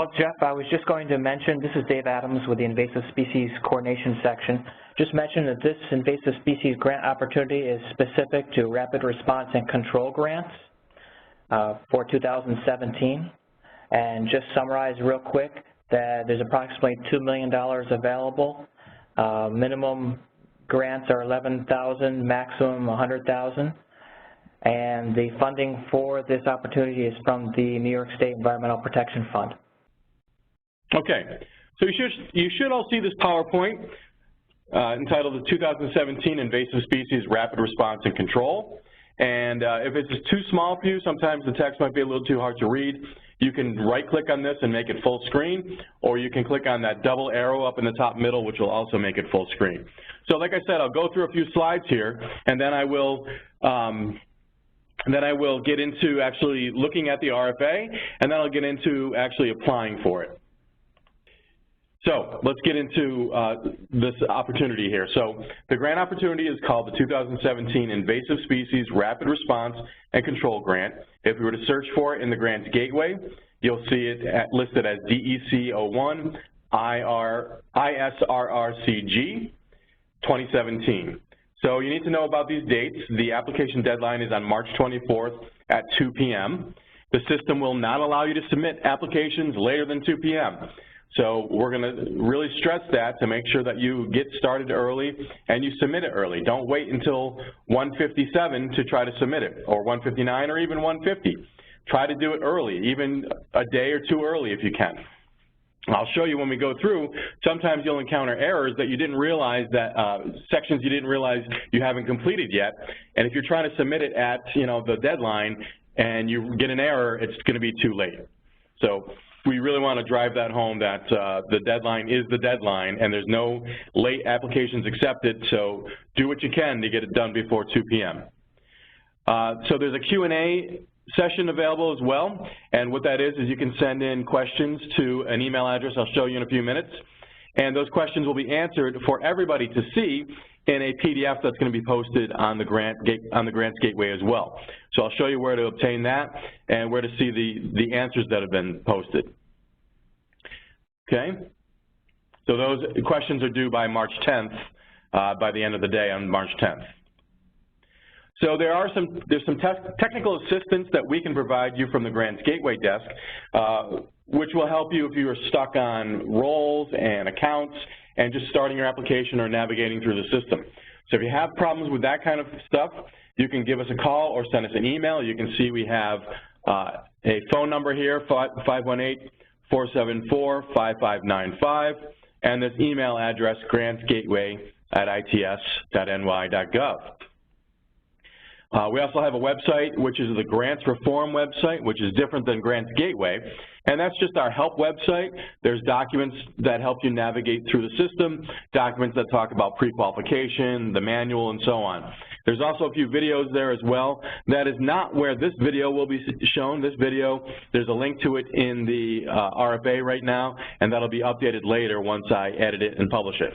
Well, Jeff, I was just going to mention, this is Dave Adams with the Invasive Species Coordination section. Just mention that this Invasive Species grant opportunity is specific to Rapid Response and Control grants for 2017. And just summarize real quick that there's approximately $2 million available. Minimum grants are $11,000, maximum $100,000. And the funding for this opportunity is from the New York State Environmental Protection Fund. Okay, so you should all see this PowerPoint entitled the 2017 Invasive Species Rapid Response and Control. And if it's too small for you, sometimes the text might be a little too hard to read. You can right-click on this and make it full screen, or you can click on that double arrow up in the top middle, which will also make it full screen. So like I said, I'll go through a few slides here, and then I will get into actually looking at the RFA, and then I'll get into actually applying for it. So let's get into this opportunity here. So the grant opportunity is called the 2017 Invasive Species Rapid Response and Control Grant. If we were to search for it in the grants gateway, you'll see it listed as DEC 01 ISRRCG 2017. So you need to know about these dates. The application deadline is on March 24th at 2 p.m. The system will not allow you to submit applications later than 2 p.m. So we're going to really stress that to make sure that you get started early and you submit it early. Don't wait until 1:57 to try to submit it, or 1:59 or even 1:50. Try to do it early, even a day or two early if you can. I'll show you when we go through, sometimes you'll encounter errors that you didn't realize that, sections you didn't realize you haven't completed yet. And if you're trying to submit it at, the deadline and you get an error, it's going to be too late. So we really want to drive that home that the deadline is the deadline and there's no late applications accepted, so do what you can to get it done before 2 p.m. So there's a Q&A session available as well, and what that is you can send in questions to an email address I'll show you in a few minutes, and those questions will be answered for everybody to see in a PDF that's going to be posted on the grants gateway as well. So I'll show you where to obtain that and where to see the answers that have been posted. Okay, so those questions are due by March 10th, by the end of the day on March 10th. So there's some technical assistance that we can provide you from the Grants Gateway desk, which will help you if you are stuck on roles and accounts and just starting your application or navigating through the system. So if you have problems with that kind of stuff, you can give us a call or send us an email. You can see we have a phone number here, 518-474-5595, and this email address, grantsgateway@its.ny.gov. We also have a website, which is the Grants Reform website, which is different than Grants Gateway, and that's just our help website. There's documents that help you navigate through the system, documents that talk about pre-qualification, the manual, and so on. There's also a few videos there as well. That is not where this video will be shown. This video, there's a link to it in the RFA right now, and that'll be updated later once I edit it and publish it.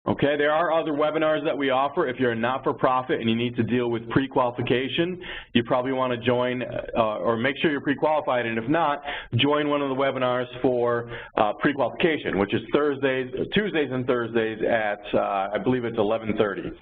Okay, there are other webinars that we offer. If you're a not-for-profit and you need to deal with pre-qualification, you probably want to join or make sure you're pre-qualified, and if not, join one of the webinars for pre-qualification, which is Tuesdays and Thursdays at, I believe it's 11:30.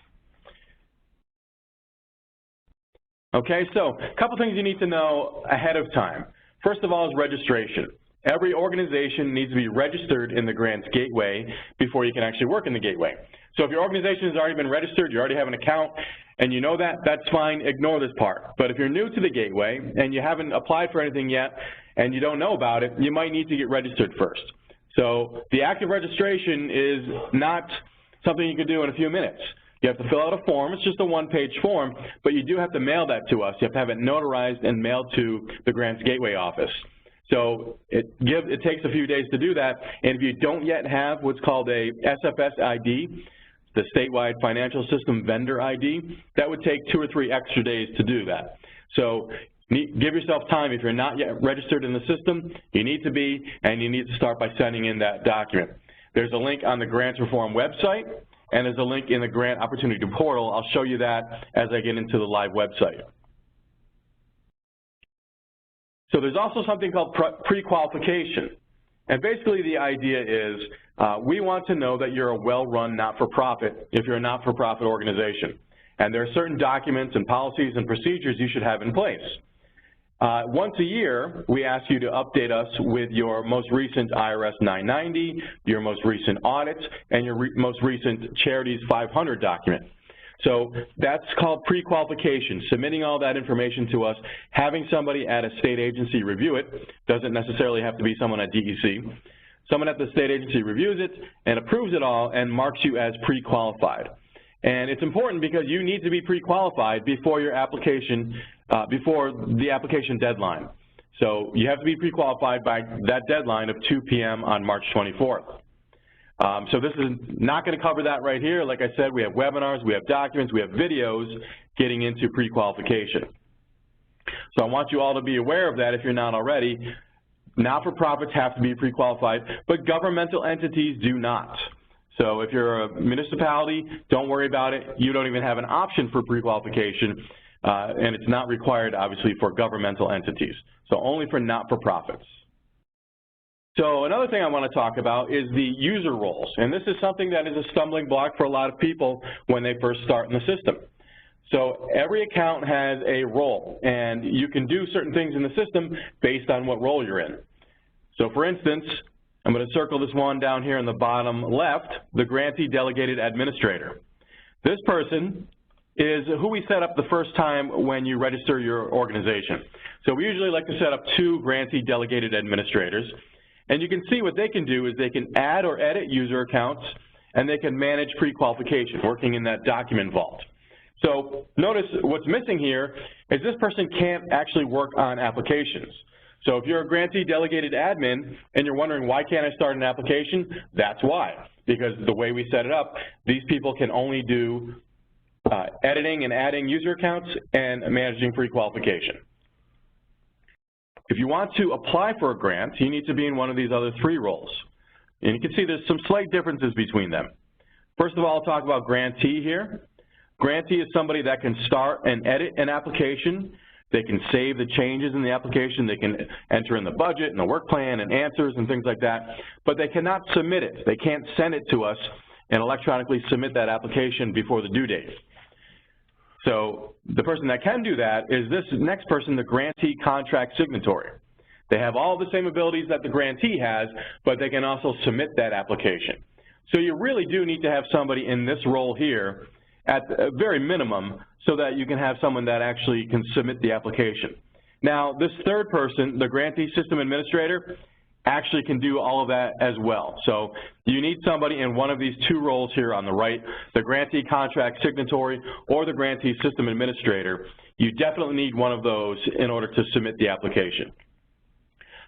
Okay, so a couple things you need to know ahead of time. First of all is registration. Every organization needs to be registered in the Grants Gateway before you can actually work in the Gateway. So if your organization has already been registered, you already have an account, and you know that, that's fine, ignore this part. But if you're new to the Gateway and you haven't applied for anything yet and you don't know about it, you might need to get registered first. So the active registration is not something you can do in a few minutes. You have to fill out a form. It's just a one-page form, but you do have to mail that to us. You have to have it notarized and mailed to the Grants Gateway office. So it takes a few days to do that, and if you don't yet have what's called a SFS ID, the Statewide Financial System Vendor ID, that would take 2 or 3 extra days to do that. So give yourself time. If you're not yet registered in the system, you need to be, and you need to start by sending in that document. There's a link on the Grants Reform website, and there's a link in the Grant Opportunity Portal. I'll show you that as I get into the live website. So there's also something called pre-qualification. And basically the idea is we want to know that you're a well-run not-for-profit if you're a not-for-profit organization. And there are certain documents and policies and procedures you should have in place. Once a year, we ask you to update us with your most recent IRS 990, your most recent audits, and your most recent Charities 500 document. So that's called pre-qualification, submitting all that information to us, having somebody at a state agency review it. Doesn't necessarily have to be someone at DEC. Someone at the state agency reviews it and approves it all and marks you as pre-qualified. And it's important because you need to be pre-qualified before your application, before the application deadline. So you have to be pre-qualified by that deadline of 2 p.m. on March 24th. So this is not going to cover that right here. Like I said, we have webinars, we have documents, we have videos getting into pre-qualification. So I want you all to be aware of that if you're not already. Not-for-profits have to be pre-qualified, but governmental entities do not. So if you're a municipality, don't worry about it. You don't even have an option for pre-qualification, and it's not required, obviously, for governmental entities. So only for not-for-profits. So another thing I want to talk about is the user roles, and this is something that is a stumbling block for a lot of people when they first start in the system. So every account has a role, and you can do certain things in the system based on what role you're in. So for instance, I'm going to circle this one down here in the bottom left, the Grantee Delegated Administrator. This person is who we set up the first time when you register your organization. So we usually like to set up 2 Grantee Delegated Administrators. And you can see what they can do is they can add or edit user accounts, and they can manage pre-qualification, working in that document vault. So notice what's missing here is this person can't actually work on applications. So if you're a Grantee Delegated Admin and you're wondering why can't I start an application, that's why. Because the way we set it up, these people can only do editing and adding user accounts and managing pre-qualification. If you want to apply for a grant, you need to be in one of these other 3 roles. And you can see there's some slight differences between them. First of all, I'll talk about grantee here. Grantee is somebody that can start and edit an application. They can save the changes in the application. They can enter in the budget and the work plan and answers and things like that. But they cannot submit it. They can't send it to us and electronically submit that application before the due date. So the person that can do that is this next person, the grantee contract signatory. They have all the same abilities that the grantee has, but they can also submit that application. So you really do need to have somebody in this role here at a very minimum so that you can have someone that actually can submit the application. Now, this third person, the grantee system administrator, actually can do all of that as well. So you need somebody in one of these 2 roles here on the right, the grantee contract signatory or the grantee system administrator. You definitely need one of those in order to submit the application.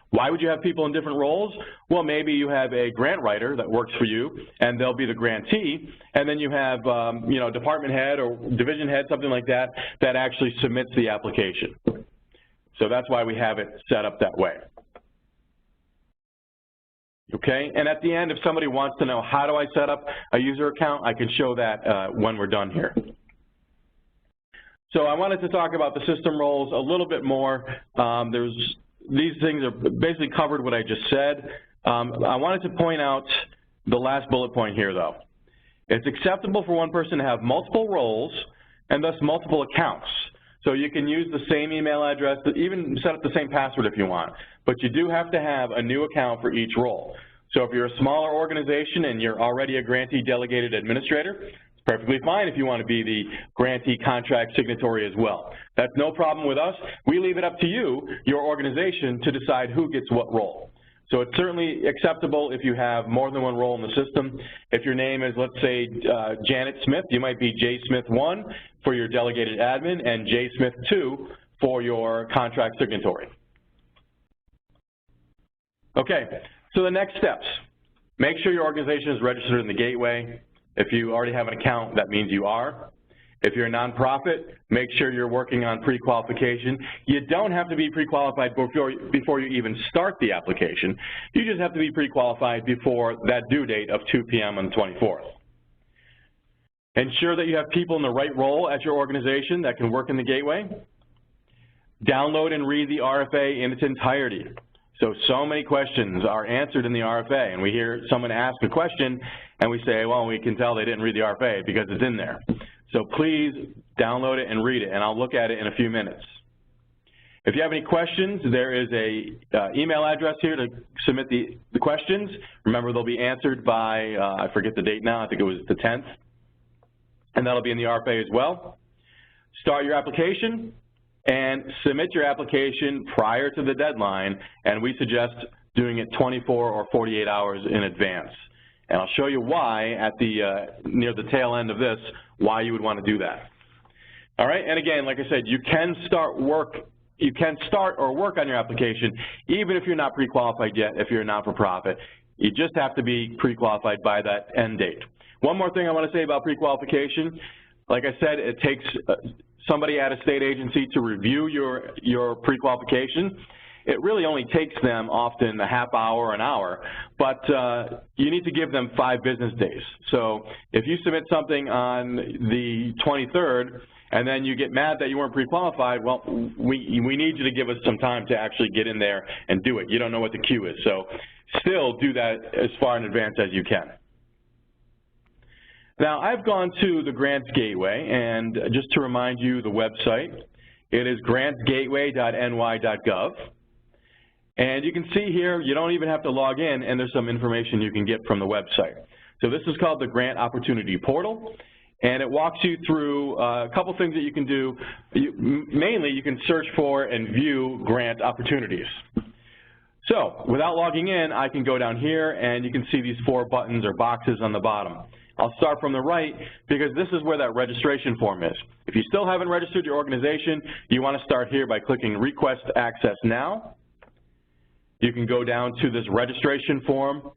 Why would you have people in different roles? Well, maybe you have a grant writer that works for you, and they'll be the grantee, and then you have, you know, department head or division head, something like that, that actually submits the application. So that's why we have it set up that way. Okay, and at the end, if somebody wants to know how do I set up a user account, I can show that when we're done here. So I wanted to talk about the system roles a little bit more. These things are basically covered what I just said. I wanted to point out the last bullet point here, though. It's acceptable for one person to have multiple roles and thus multiple accounts. So you can use the same email address, even set up the same password if you want, but you do have to have a new account for each role. So if you're a smaller organization and you're already a grantee delegated administrator, it's perfectly fine if you want to be the grantee contract signatory as well. That's no problem with us. We leave it up to you, your organization, to decide who gets what role. So it's certainly acceptable if you have more than one role in the system. If your name is, let's say, Janet Smith, you might be J. Smith 1 for your delegated admin and J. Smith 2 for your contract signatory. Okay, so the next steps. Make sure your organization is registered in the gateway. If you already have an account, that means you are. If you're a nonprofit, make sure you're working on pre-qualification. You don't have to be pre-qualified before you even start the application. You just have to be pre-qualified before that due date of 2 p.m. on the 24th. Ensure that you have people in the right role at your organization that can work in the gateway. Download and read the RFA in its entirety. So many questions are answered in the RFA, and we hear someone ask a question, and we say, well, we can tell they didn't read the RFA because it's in there. So please download it and read it, and I'll look at it in a few minutes. If you have any questions, there is a email address here to submit the questions. Remember, they'll be answered by, I forget the date now, I think it was the 10th, and that'll be in the RFA as well. Start your application and submit your application prior to the deadline, and we suggest doing it 24 or 48 hours in advance. And I'll show you why at the near the tail end of this, why you would want to do that. All right, and again, like I said, you can start or work on your application even if you're not pre-qualified yet, if you're a not-for-profit. You just have to be pre-qualified by that end date. One more thing I want to say about pre-qualification. Like I said, it takes somebody at a state agency to review your pre-qualification. It really only takes them often a half hour or an hour, but you need to give them 5 business days. So if you submit something on the 23rd and then you get mad that you weren't pre-qualified, well, we need you to give us some time to actually get in there and do it. You don't know what the queue is, so still do that as far in advance as you can. Now, I've gone to the Grants Gateway, and just to remind you the website, it is grantsgateway.ny.gov. And you can see here, you don't even have to log in, and there's some information you can get from the website. So this is called the Grant Opportunity Portal, and it walks you through a couple things that you can do. Mainly, you can search for and view grant opportunities. So without logging in, I can go down here, and you can see these 4 buttons or boxes on the bottom. I'll start from the right because this is where that registration form is. If you still haven't registered your organization, you want to start here by clicking Request Access Now. You can go down to this registration form,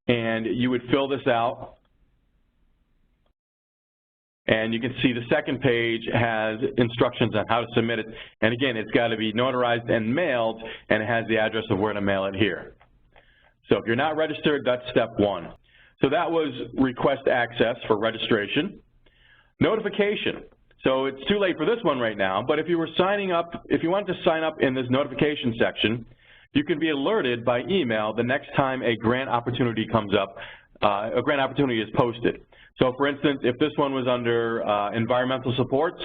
and you would fill this out. And you can see the second page has instructions on how to submit it. And again, it's got to be notarized and mailed, and it has the address of where to mail it here. So if you're not registered, that's step 1. So that was request access for registration. Notification. So it's too late for this one right now, but if you were signing up, if you wanted to sign up in this notification section, you can be alerted by email the next time a grant opportunity comes up, a grant opportunity is posted. So for instance, if this one was under environmental supports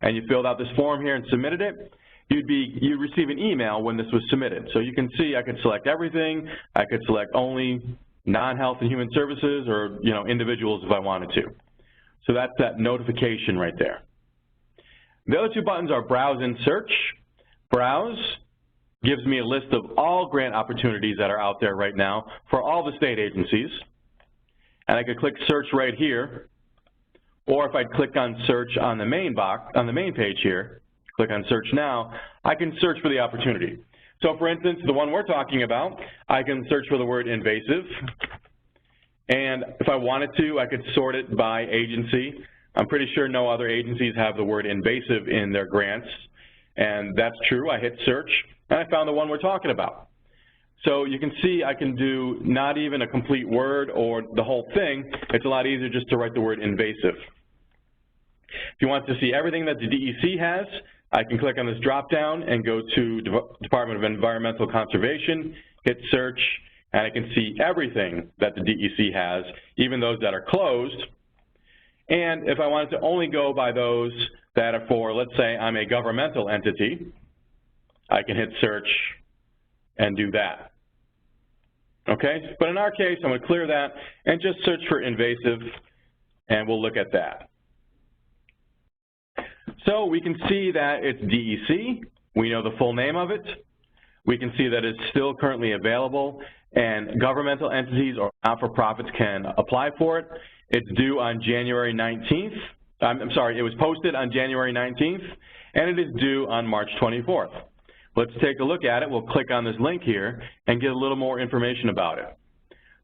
and you filled out this form here and submitted it, you'd receive an email when this was submitted. So you can see I could select everything, I could select only non-health and human services, or individuals if I wanted to. So that's that notification right there. The other 2 buttons are Browse and Search. Browse gives me a list of all grant opportunities that are out there right now for all the state agencies. And I could click Search right here, or if I click on Search on the main box, on the main page here, click on Search Now, I can search for the opportunity. So for instance, the one we're talking about, I can search for the word invasive, and if I wanted to, I could sort it by agency. I'm pretty sure no other agencies have the word invasive in their grants, and that's true. I hit search, and I found the one we're talking about. So you can see I can do not even a complete word or the whole thing. It's a lot easier just to write the word invasive. If you want to see everything that the DEC has, I can click on this drop-down and go to Department of Environmental Conservation, hit search, and I can see everything that the DEC has, even those that are closed. And if I wanted to only go by those that are for, let's say I'm a governmental entity, I can hit search and do that. Okay, but in our case, I'm going to clear that and just search for invasive, and we'll look at that. So we can see that it's DEC. We know the full name of it. We can see that it's still currently available, and governmental entities or not-for-profits can apply for it. It's due on January 19th. I'm sorry, it was posted on January 19th, and it is due on March 24th. Let's take a look at it. We'll click on this link here and get a little more information about it.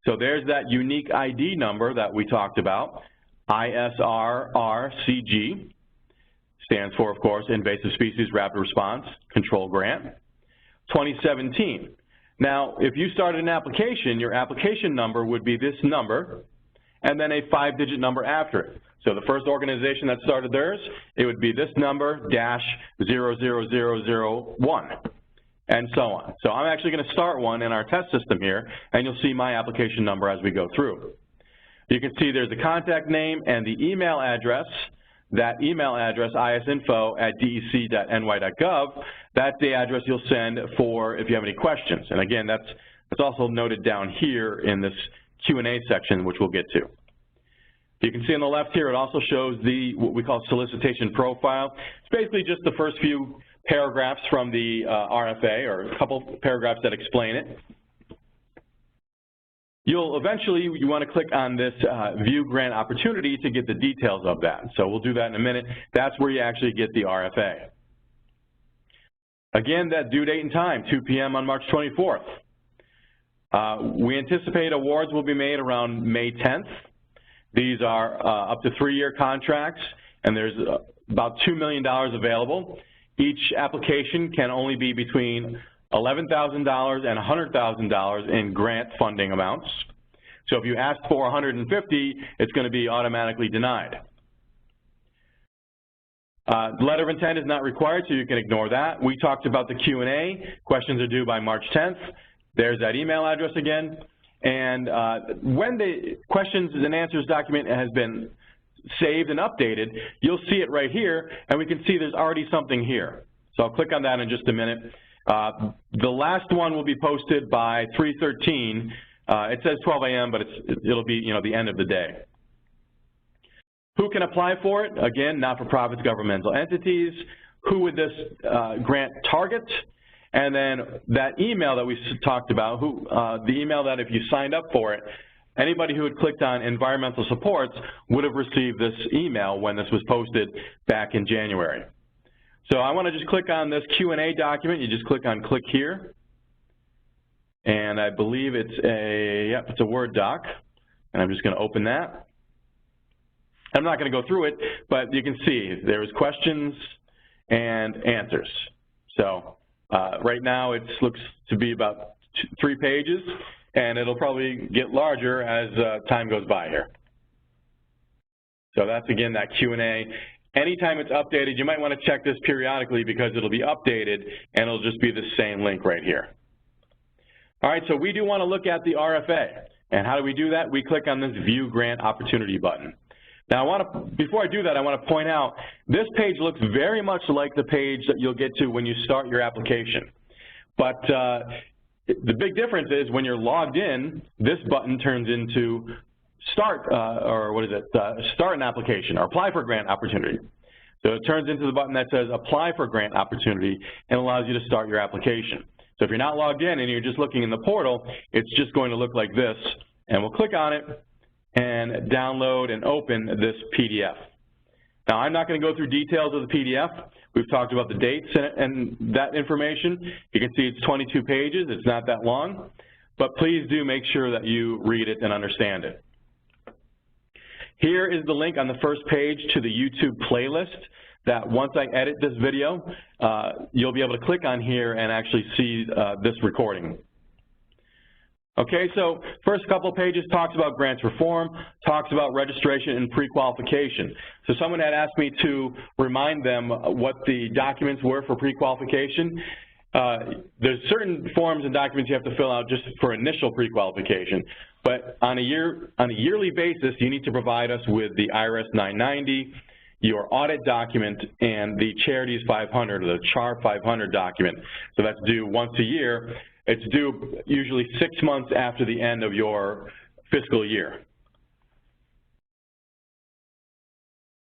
So there's that unique ID number that we talked about, ISRRCG. Stands for, of course, Invasive Species Rapid Response Control Grant, 2017. Now, if you started an application, your application number would be this number, and then a 5-digit number after it. So the first organization that started theirs, it would be this number dash 00001, and so on. So I'm actually going to start one in our test system here, and you'll see my application number as we go through. You can see there's the contact name and the email address. That email address, isinfo@dec.ny.gov, that's the address you'll send for if you have any questions. And again, that's also noted down here in this Q&A section, which we'll get to. You can see on the left here, it also shows what we call solicitation profile. It's basically just the first few paragraphs from the RFA, or a couple paragraphs that explain it. You want to click on this View Grant Opportunity to get the details of that. So we'll do that in a minute. That's where you actually get the RFA. Again, that due date and time, 2 p.m. on March 24th. We anticipate awards will be made around May 10th. These are up to 3-year contracts, and there's about $2 million available. Each application can only be between $11,000 and $100,000 in grant funding amounts. So if you ask for $150,000, it's going to be automatically denied. The letter of intent is not required, so you can ignore that. We talked about the Q&A. Questions are due by March 10th. There's that email address again. And when the questions and answers document has been saved and updated, you'll see it right here, and we can see there's already something here. So I'll click on that in just a minute. The last one will be posted by 3/13. It says 12 a.m., but it'll be the end of the day. Who can apply for it? Again, not-for-profits, governmental entities. Who would this grant target? And then that email that we talked about, the email that if you signed up for it, anybody who had clicked on environmental supports would have received this email when this was posted back in January. So I want to just click on this Q&A document. You just click on click here. And I believe it's a Word doc. And I'm just going to open that. I'm not going to go through it, but you can see there's questions and answers. So right now it looks to be about 3 pages, and it'll probably get larger as time goes by here. So that's, again, that Q&A. Anytime it's updated, you might want to check this periodically because it'll be updated, and it'll just be the same link right here. All right, so we do want to look at the RFA. And how do we do that? We click on this View Grant Opportunity button. Now, before I do that, I want to point out, this page looks very much like the page that you'll get to when you start your application. But the big difference is when you're logged in, this button turns into start an application or apply for grant opportunity. So it turns into the button that says apply for grant opportunity and allows you to start your application. So if you're not logged in and you're just looking in the portal, it's just going to look like this. And we'll click on it and download and open this PDF. Now, I'm not going to go through details of the PDF. We've talked about the dates and that information. You can see it's 22 pages. It's not that long. But please do make sure that you read it and understand it. Here is the link on the first page to the YouTube playlist that once I edit this video, you'll be able to click on here and actually see this recording. Okay, so first couple pages talks about grants reform, talks about registration and pre-qualification. So someone had asked me to remind them what the documents were for pre-qualification. There's certain forms and documents you have to fill out just for initial pre-qualification, but on a yearly basis, you need to provide us with the IRS 990, your audit document, and the Charities 500, or the CHAR 500 document. So that's due once a year. It's due usually 6 months after the end of your fiscal year.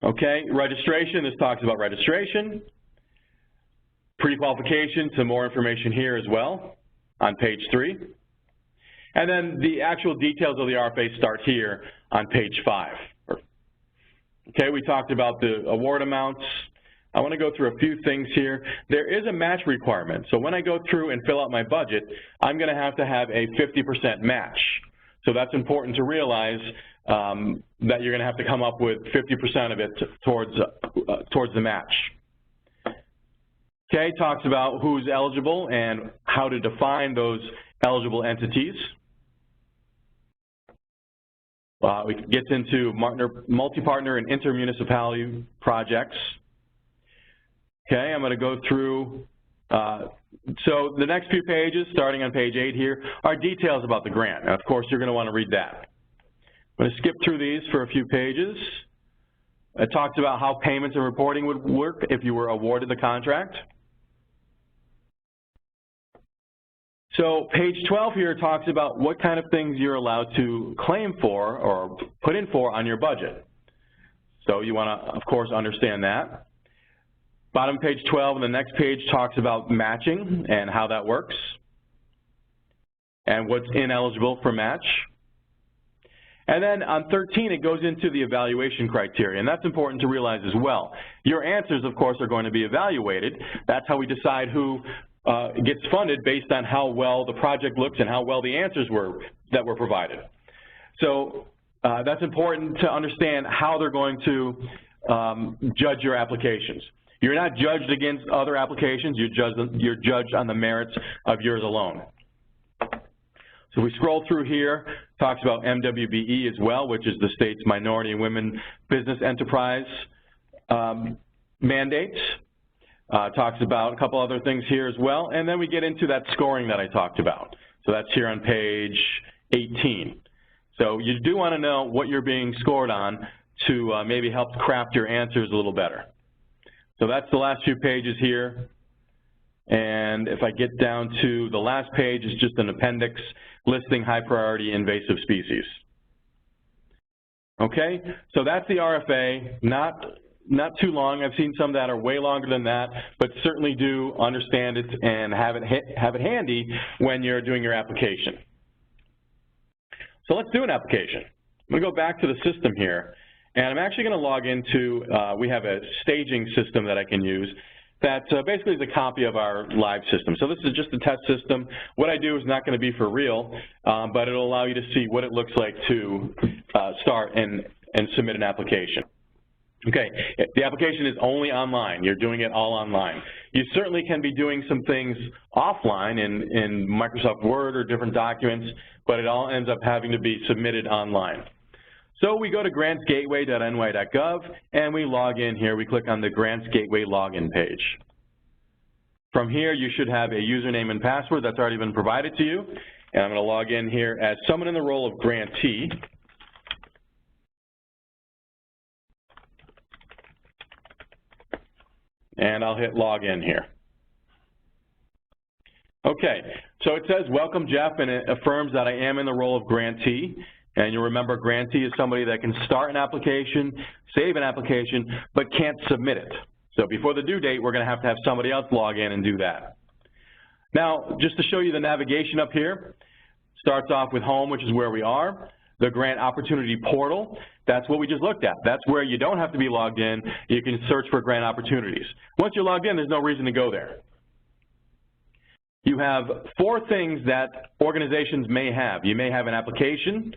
Okay, registration, this talks about registration. Pre-qualification, some more information here as well on page 3. And then the actual details of the RFA start here on page 5. Okay, we talked about the award amounts. I want to go through a few things here. There is a match requirement. So when I go through and fill out my budget, I'm going to have a 50% match. So that's important to realize that you're going to have to come up with 50% of it towards the match. Okay, talks about who's eligible and how to define those eligible entities. It gets into multi-partner and intermunicipality projects. Okay, I'm going to go through, so the next few pages, starting on page 8 here, are details about the grant. And of course, you're going to want to read that. I'm going to skip through these for a few pages. It talks about how payments and reporting would work if you were awarded the contract. So page 12 here talks about what kind of things you're allowed to claim for or put in for on your budget. So you want to, of course, understand that. Bottom page 12 and the next page talks about matching and how that works and what's ineligible for match. And then on 13, it goes into the evaluation criteria, and that's important to realize as well. Your answers, of course, are going to be evaluated. That's how we decide who gets funded based on how well the project looks and how well the answers that were provided. So that's important to understand how they're going to judge your applications. You're not judged against other applications, you're judged on the merits of yours alone. So we scroll through here, talks about MWBE as well, which is the state's Minority and Women Business Enterprise mandates. Talks about a couple other things here as well, and then we get into that scoring that I talked about. So that's here on page 18. So you do want to know what you're being scored on to maybe help craft your answers a little better. So that's the last few pages here. And if I get down to the last page, it's just an appendix listing high priority invasive species. Okay, so that's the RFA, not too long. I've seen some that are way longer than that, but certainly do understand it and have it handy when you're doing your application. So let's do an application. I'm going to go back to the system here, and I'm actually going to log into, we have a staging system that I can use that basically is a copy of our live system. So this is just a test system. What I do is not going to be for real, but it'll allow you to see what it looks like to start and submit an application. Okay, the application is only online. You're doing it all online. You certainly can be doing some things offline in Microsoft Word or different documents, but it all ends up having to be submitted online. So we go to grantsgateway.ny.gov and we log in here. We click on the Grants Gateway login page. From here, you should have a username and password that's already been provided to you. And I'm going to log in here as someone in the role of grantee. And I'll hit log in here. Okay, so it says, welcome Jeff, and it affirms that I am in the role of grantee. And you'll remember grantee is somebody that can start an application, save an application, but can't submit it. So before the due date, we're going to have somebody else log in and do that. Now, just to show you the navigation up here, starts off with home, which is where we are. The grant opportunity portal, that's what we just looked at. That's where you don't have to be logged in. You can search for grant opportunities. Once you're logged in, there's no reason to go there. You have 4 things that organizations may have. You may have an application,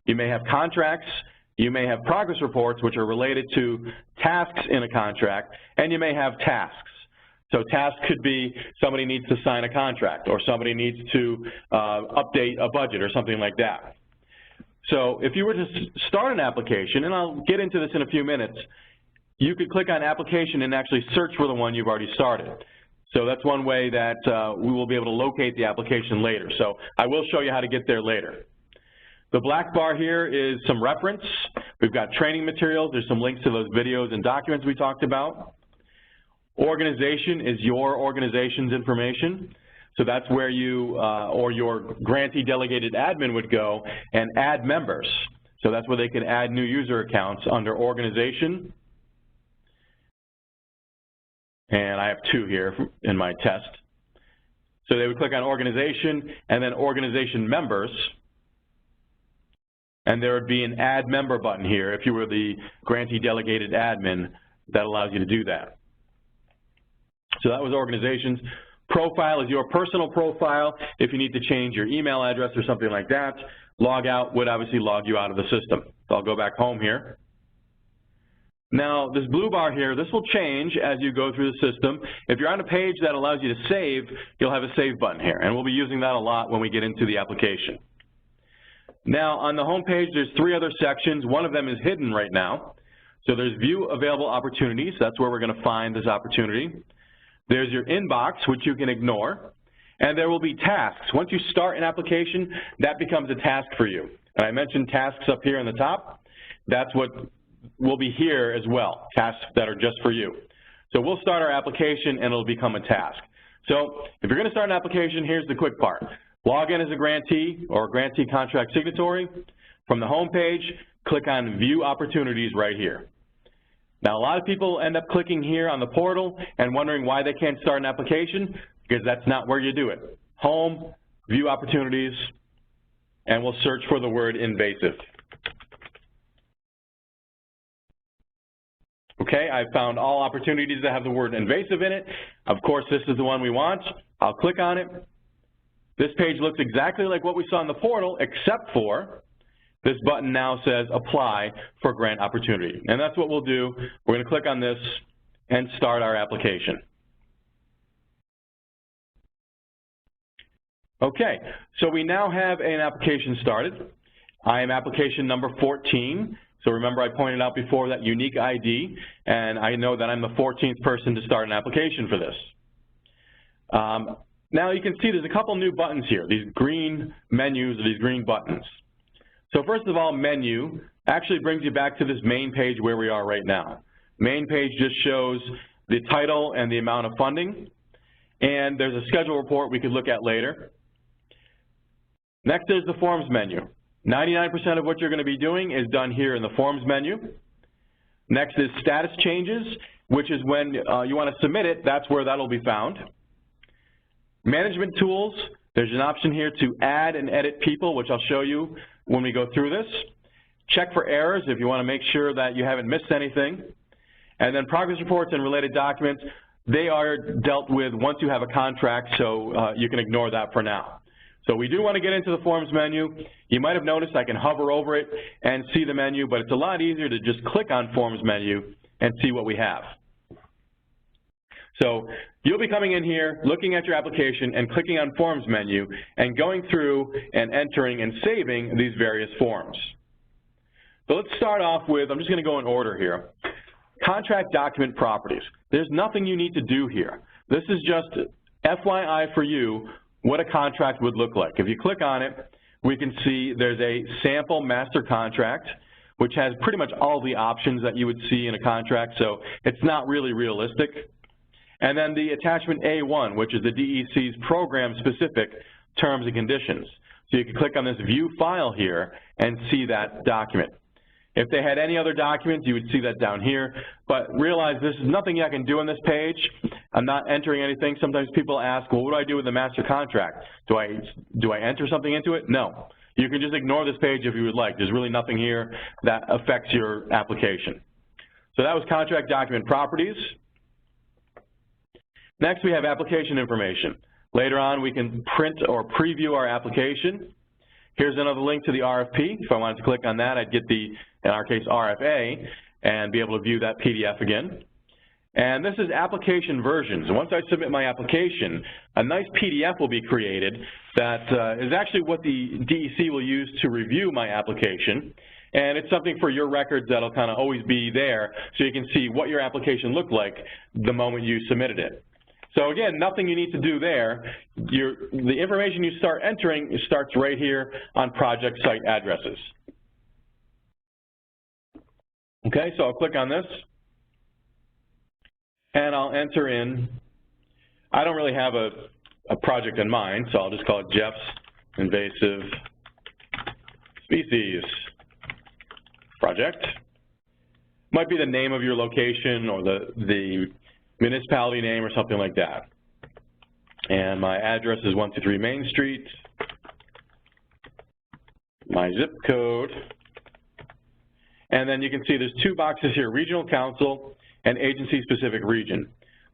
you may have contracts, you may have progress reports, which are related to tasks in a contract, and you may have tasks. So tasks could be somebody needs to sign a contract, or somebody needs to update a budget or something like that. So if you were to start an application, and I'll get into this in a few minutes, you could click on application and actually search for the one you've already started. So that's one way that we will be able to locate the application later. So I will show you how to get there later. The black bar here is some reference. We've got training materials. There's some links to those videos and documents we talked about. Organization is your organization's information. So that's where you or your grantee delegated admin would go and add members. So that's where they can add new user accounts under organization. And I have 2 here in my test. So they would click on organization and then organization members. And there would be an add member button here if you were the grantee delegated admin that allows you to do that. So that was organizations. Profile is your personal profile. If you need to change your email address or something like that, log out would obviously log you out of the system. So I'll go back home here. Now, this blue bar here, this will change as you go through the system. If you're on a page that allows you to save, you'll have a save button here, and we'll be using that a lot when we get into the application. Now, on the home page, there's 3 other sections. One of them is hidden right now. So there's View Available Opportunities. That's where we're going to find this opportunity. There's your inbox, which you can ignore. And there will be tasks. Once you start an application, that becomes a task for you. And I mentioned tasks up here on the top. That's what will be here as well, tasks that are just for you. So we'll start our application and it'll become a task. So if you're going to start an application, here's the quick part. Log in as a grantee or grantee contract signatory. From the home page, click on View Opportunities right here. Now, a lot of people end up clicking here on the portal and wondering why they can't start an application, because that's not where you do it. Home, View Opportunities, and we'll search for the word invasive. Okay, I've found all opportunities that have the word invasive in it. Of course, this is the one we want. I'll click on it. This page looks exactly like what we saw in the portal, except for this button now says Apply for Grant Opportunity. And that's what we'll do. We're going to click on this and start our application. Okay, so we now have an application started. I am application number 14. So remember, I pointed out before that unique ID, and I know that I'm the 14th person to start an application for this. Now you can see there's a couple new buttons here, these green menus, or these green buttons. So first of all, menu actually brings you back to this main page where we are right now. Main page just shows the title and the amount of funding, and there's a schedule report we could look at later. Next is the forms menu. 99% of what you're going to be doing is done here in the forms menu. Next is status changes, which is when you want to submit it, that's where that'll be found. Management tools, there's an option here to add and edit people, which I'll show you when we go through this. Check for errors if you want to make sure that you haven't missed anything. And then progress reports and related documents, they are dealt with once you have a contract, so you can ignore that for now. So we do want to get into the forms menu. You might have noticed I can hover over it and see the menu, but it's a lot easier to just click on forms menu and see what we have. So you'll be coming in here, looking at your application and clicking on forms menu and going through and entering and saving these various forms. So let's start off with, I'm just going to go in order here. Contract document properties. There's nothing you need to do here. This is just FYI for you what a contract would look like. If you click on it, we can see there's a sample master contract, which has pretty much all the options that you would see in a contract, so it's not really realistic. And then the attachment A1, which is the DEC's program-specific terms and conditions. So you can click on this view file here and see that document. If they had any other documents, you would see that down here, but realize this is nothing I can do on this page. I'm not entering anything. Sometimes people ask, well, what do I do with the master contract? Do I enter something into it? No. You can just ignore this page if you would like. There's really nothing here that affects your application. So that was contract document properties. Next, we have application information. Later on, we can print or preview our application. Here's another link to the RFP. If I wanted to click on that, I'd get the, in our case, RFA, and be able to view that PDF again. And this is application versions. Once I submit my application, a nice PDF will be created that is actually what the DEC will use to review my application. And it's something for your records that'll kind of always be there so you can see what your application looked like the moment you submitted it. So again, nothing you need to do there. The information you start entering starts right here on project site addresses. Okay, so I'll click on this, and I'll enter in, I don't really have a project in mind, so I'll just call it Jeff's Invasive Species Project. Might be the name of your location or the municipality name or something like that. And my address is 123 Main Street. My zip code. And then you can see there's two boxes here, Regional Council and Agency-Specific Region.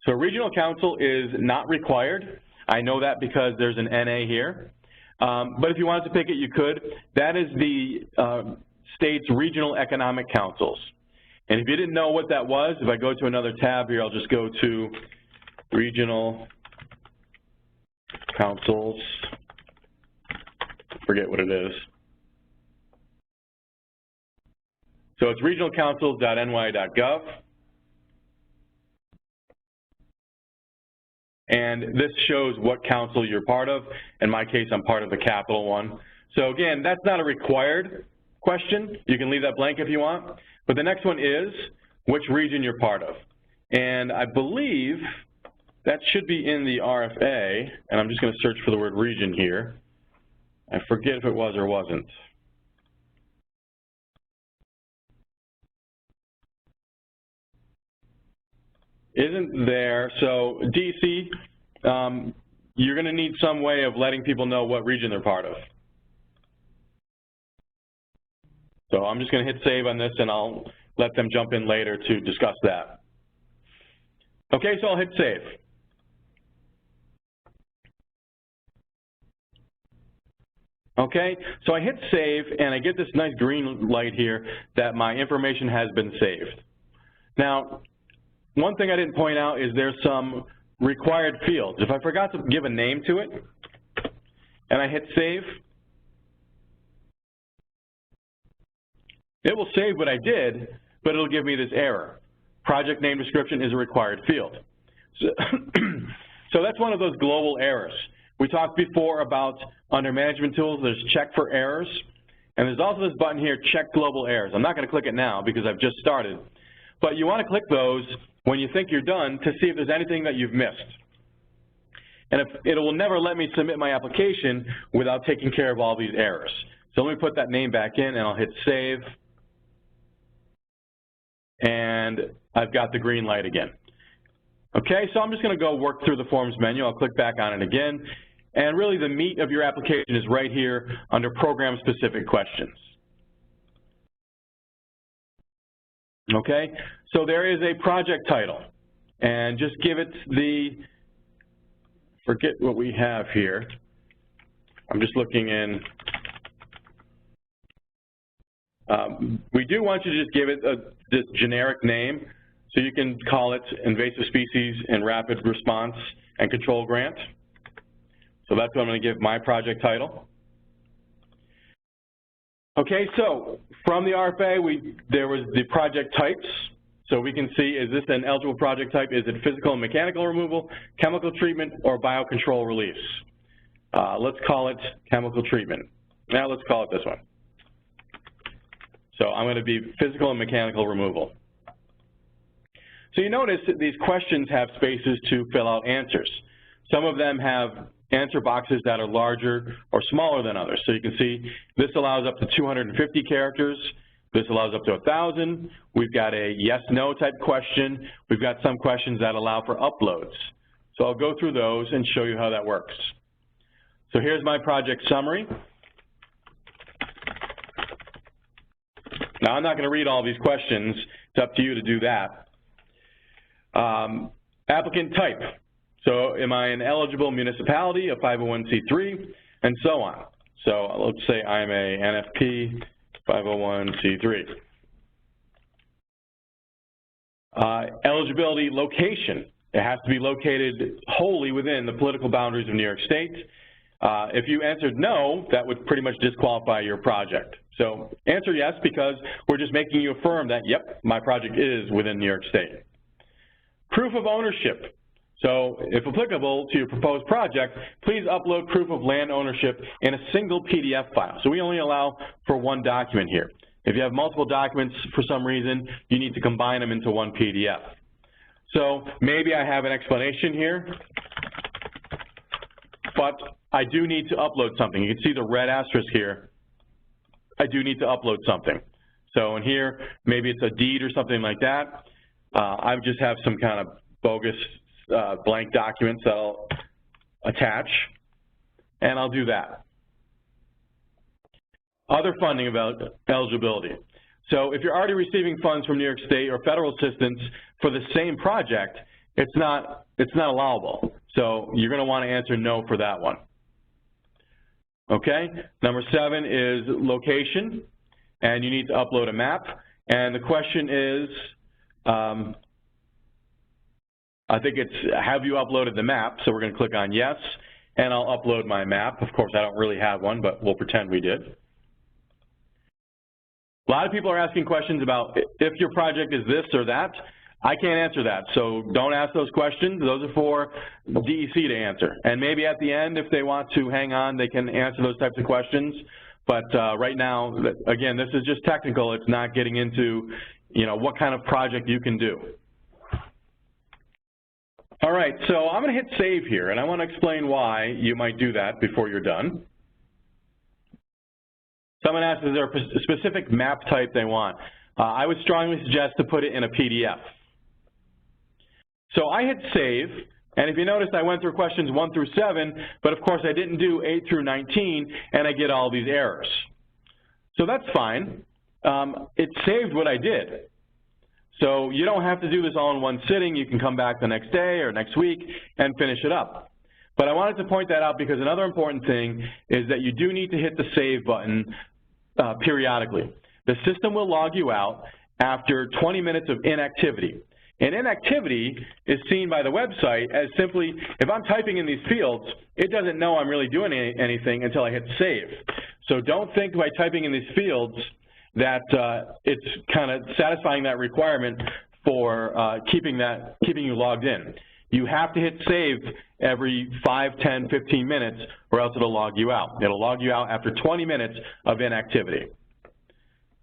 So Regional Council is not required. I know that because there's an NA here. But if you wanted to pick it, you could. That is the state's regional economic councils. And if you didn't know what that was, if I go to another tab here, I'll just go to Regional Councils, forget what it is, So it's regionalcouncils.ny.gov. And this shows what council you're part of. In my case, I'm part of the capital one. So again, that's not a required question. You can leave that blank if you want. But the next one is which region you're part of. And I believe that should be in the RFA, and I'm just going to search for the word region here. I forget if it was or wasn't. Isn't there. So DC, you're going to need some way of letting people know what region they're part of. So I'm just going to hit save on this, and I'll let them jump in later to discuss that. Okay, so I'll hit save. Okay, so I hit save, and I get this nice green light here that my information has been saved. Now, one thing I didn't point out is there's some required fields. If I forgot to give a name to it, and I hit save, it will save what I did, but it'll give me this error. Project name description is a required field. So that's one of those global errors. We talked before about under management tools, there's check for errors, and there's also this button here, check global errors. I'm not going to click it now because I've just started, but you want to click those when you think you're done to see if there's anything that you've missed. And it will never let me submit my application without taking care of all these errors. So let me put that name back in, and I'll hit save. And I've got the green light again. Okay, so I'm just going to go work through the Forms menu. I'll click back on it again. And really the meat of your application is right here under program-specific questions. Okay, so there is a project title. And just give it the, forget what we have here. I'm just looking in. We do want you to just give it this generic name, so you can call it Invasive Species and Rapid Response and Control Grant. So that's what I'm going to give my project title. Okay, so from the RFA, there was the project types. So we can see, is this an eligible project type? Is it physical and mechanical removal, chemical treatment, or biocontrol release? Let's call it chemical treatment. Now let's call it this one. So I'm going to be physical and mechanical removal. So you notice that these questions have spaces to fill out answers. Some of them have answer boxes that are larger or smaller than others. So you can see this allows up to 250 characters. This allows up to 1,000. We've got a yes/no type question. We've got some questions that allow for uploads. So I'll go through those and show you how that works. So here's my project summary. Now, I'm not going to read all these questions. It's up to you to do that. Applicant type. So am I an eligible municipality, a 501c3, and so on. So let's say I'm a NFP 501c3. Eligibility location. It has to be located wholly within the political boundaries of New York State. If you answered no, that would pretty much disqualify your project. So answer yes, because we're just making you affirm that, yep, my project is within New York State. Proof of ownership. So if applicable to your proposed project, please upload proof of land ownership in a single PDF file. So we only allow for one document here. If you have multiple documents for some reason, you need to combine them into one PDF. So maybe I have an explanation here, but I do need to upload something. You can see the red asterisk here. I do need to upload something. So in here, maybe it's a deed or something like that. I just have some kind of bogus blank documents that I'll attach, and I'll do that. Other funding about eligibility. So if you're already receiving funds from New York State or federal assistance for the same project, it's not allowable. So you're going to want to answer no for that one. Okay, number 7 is location, and you need to upload a map. And the question is, I think it's, have you uploaded the map? So we're going to click on yes, and I'll upload my map. Of course, I don't really have one, but we'll pretend we did. A lot of people are asking questions about if your project is this or that. I can't answer that, so don't ask those questions. Those are for DEC to answer. And maybe at the end, if they want to hang on, they can answer those types of questions. But right now, again, this is just technical. It's not getting into, what kind of project you can do. All right, so I'm going to hit save here, and I want to explain why you might do that before you're done. Someone asked, is there a specific map type they want? I would strongly suggest to put it in a PDF. So I hit save, and if you notice, I went through questions 1 through 7, but of course I didn't do 8 through 19, and I get all these errors. So that's fine. It saved what I did. So you don't have to do this all in one sitting. You can come back the next day or next week and finish it up. But I wanted to point that out because another important thing is that you do need to hit the save button periodically. The system will log you out after 20 minutes of inactivity. And inactivity is seen by the website as simply, if I'm typing in these fields, it doesn't know I'm really doing anything until I hit save. So don't think by typing in these fields that it's kind of satisfying that requirement for keeping you logged in. You have to hit save every 5, 10, 15 minutes or else it'll log you out. It'll log you out after 20 minutes of inactivity.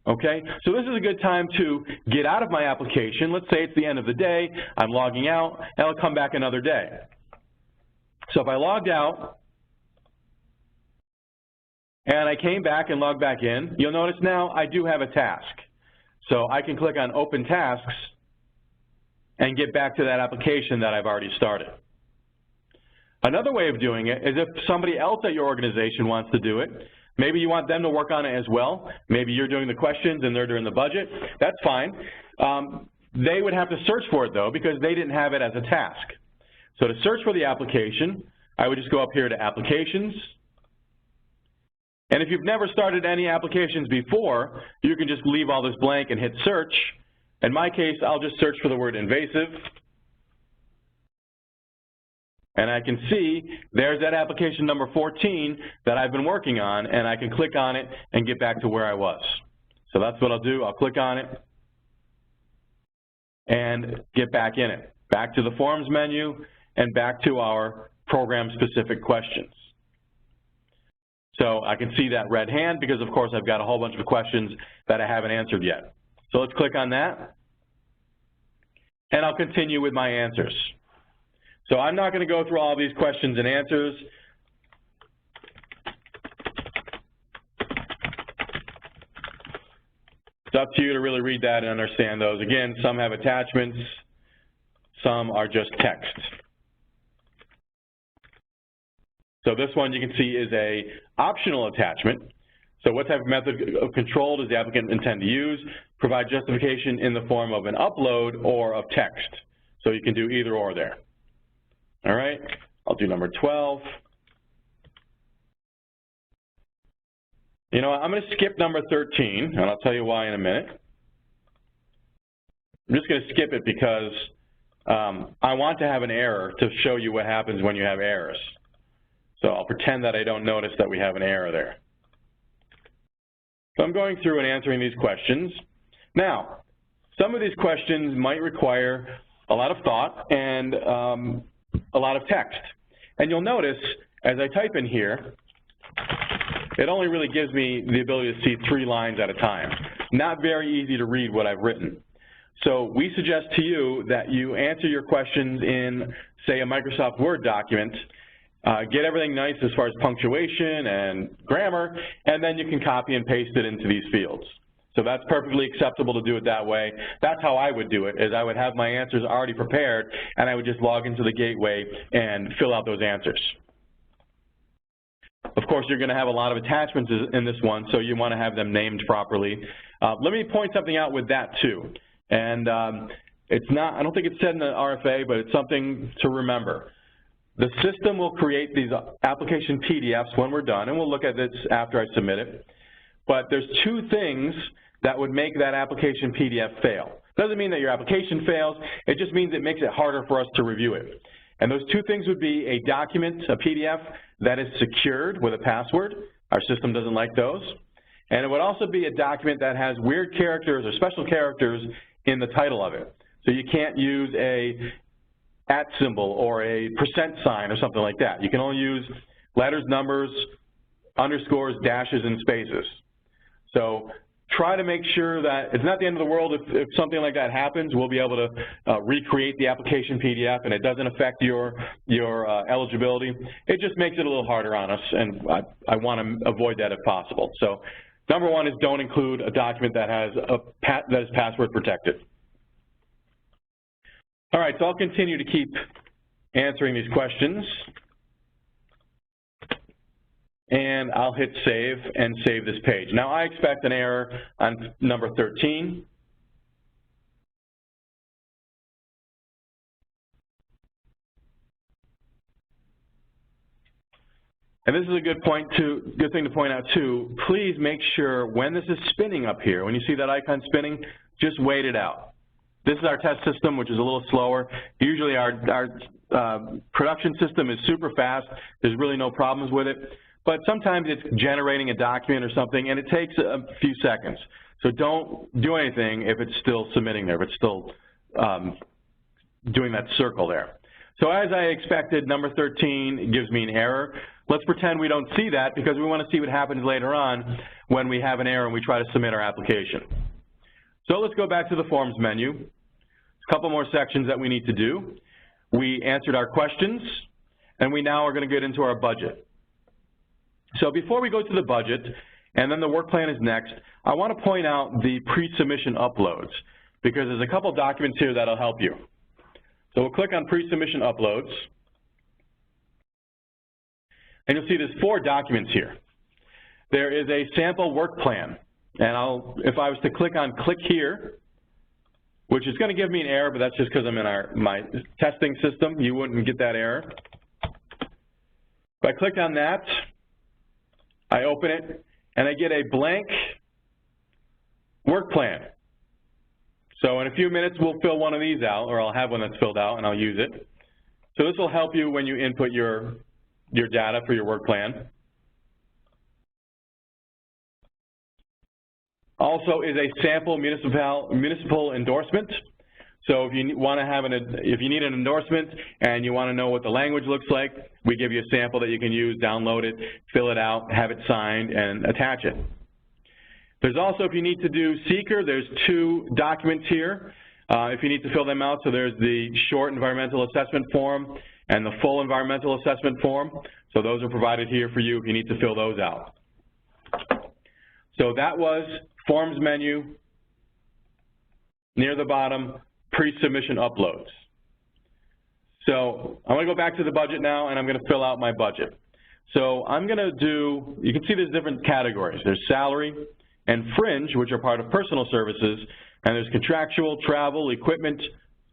Okay, so this is a good time to get out of my application. Let's say it's the end of the day, I'm logging out, and I'll come back another day. So if I logged out, and I came back and logged back in, you'll notice now I do have a task. So I can click on Open Tasks and get back to that application that I've already started. Another way of doing it is if somebody else at your organization wants to do it, maybe you want them to work on it as well. Maybe you're doing the questions and they're doing the budget. That's fine. They would have to search for it, though, because they didn't have it as a task. So to search for the application, I would just go up here to Applications. And if you've never started any applications before, you can just leave all this blank and hit Search. In my case, I'll just search for the word invasive. And I can see there's that application number 14 that I've been working on, and I can click on it and get back to where I was. So that's what I'll do. I'll click on it and get back in it. Back to the Forms menu and back to our program-specific questions. So I can see that red hand because, of course, I've got a whole bunch of questions that I haven't answered yet. So let's click on that, and I'll continue with my answers. So I'm not going to go through all these questions and answers. It's up to you to really read that and understand those. Again, some have attachments, some are just text. So this one you can see is a optional attachment. So what type of method of control does the applicant intend to use? Provide justification in the form of an upload or of text. So you can do either or there. All right, I'll do number 12. You know what, I'm going to skip number 13, and I'll tell you why in a minute. I'm just going to skip it because I want to have an error to show you what happens when you have errors. So I'll pretend that I don't notice that we have an error there. So I'm going through and answering these questions. Now, some of these questions might require a lot of thought and a lot of text. And you'll notice, as I type in here, it only really gives me the ability to see 3 lines at a time. Not very easy to read what I've written. So we suggest to you that you answer your questions in, say, a Microsoft Word document, get everything nice as far as punctuation and grammar, and then you can copy and paste it into these fields. So that's perfectly acceptable to do it that way. That's how I would do it, is I would have my answers already prepared, and I would just log into the gateway and fill out those answers. Of course, you're going to have a lot of attachments in this one, so you want to have them named properly. Let me point something out with that, too. And it's not, I don't think it's said in the RFA, but it's something to remember. The system will create these application PDFs when we're done, and we'll look at this after I submit it. But there's 2 things that would make that application PDF fail. Doesn't mean that your application fails, it just means it makes it harder for us to review it. And those 2 things would be a document, a PDF, that is secured with a password. Our system doesn't like those. And it would also be a document that has weird characters or special characters in the title of it. So you can't use a @ symbol or a % sign or something like that. You can only use letters, numbers, underscores, dashes, and spaces. So try to make sure that it's not the end of the world if something like that happens. We'll be able to recreate the application PDF, and it doesn't affect your eligibility. It just makes it a little harder on us, and I want to avoid that if possible. So number one is don't include a document that has that is password protected. All right, so I'll continue to keep answering these questions. And I'll hit save and save this page. Now I expect an error on number 13. And this is a good thing to point out too. Please make sure when this is spinning up here, when you see that icon spinning, just wait it out. This is our test system, which is a little slower. Usually our production system is super fast. There's really no problems with it. But sometimes it's generating a document or something, and it takes a few seconds. So don't do anything if it's still submitting there, if it's still doing that circle there. So as I expected, number 13 gives me an error. Let's pretend we don't see that because we want to see what happens later on when we have an error and we try to submit our application. So let's go back to the Forms menu. A couple more sections that we need to do. We answered our questions, and we now are going to get into our budget. So before we go to the budget, and then the work plan is next, I want to point out the pre-submission uploads, because there's a couple documents here that'll help you. So we'll click on pre-submission uploads, and you'll see there's 4 documents here. There is a sample work plan, and if I was to click on click here, which is going to give me an error, but that's just because I'm in my testing system, you wouldn't get that error. If I click on that, I open it, and I get a blank work plan. So in a few minutes, we'll fill one of these out, or I'll have one that's filled out, and I'll use it. So this will help you when you input your data for your work plan. Also is a sample municipal endorsement. So if you want to have if you need an endorsement and you want to know what the language looks like, we give you a sample that you can use, download it, fill it out, have it signed, and attach it. There's also, if you need to do seeker, there's 2 documents here. If you need to fill them out, so there's the short environmental assessment form and the full environmental assessment form. So those are provided here for you if you need to fill those out. So that was Forms menu, near the bottom, pre-submission uploads. So I'm going to go back to the budget now, and I'm going to fill out my budget. So I'm going to do, you can see there's different categories. There's salary and fringe, which are part of personal services, and there's contractual, travel, equipment,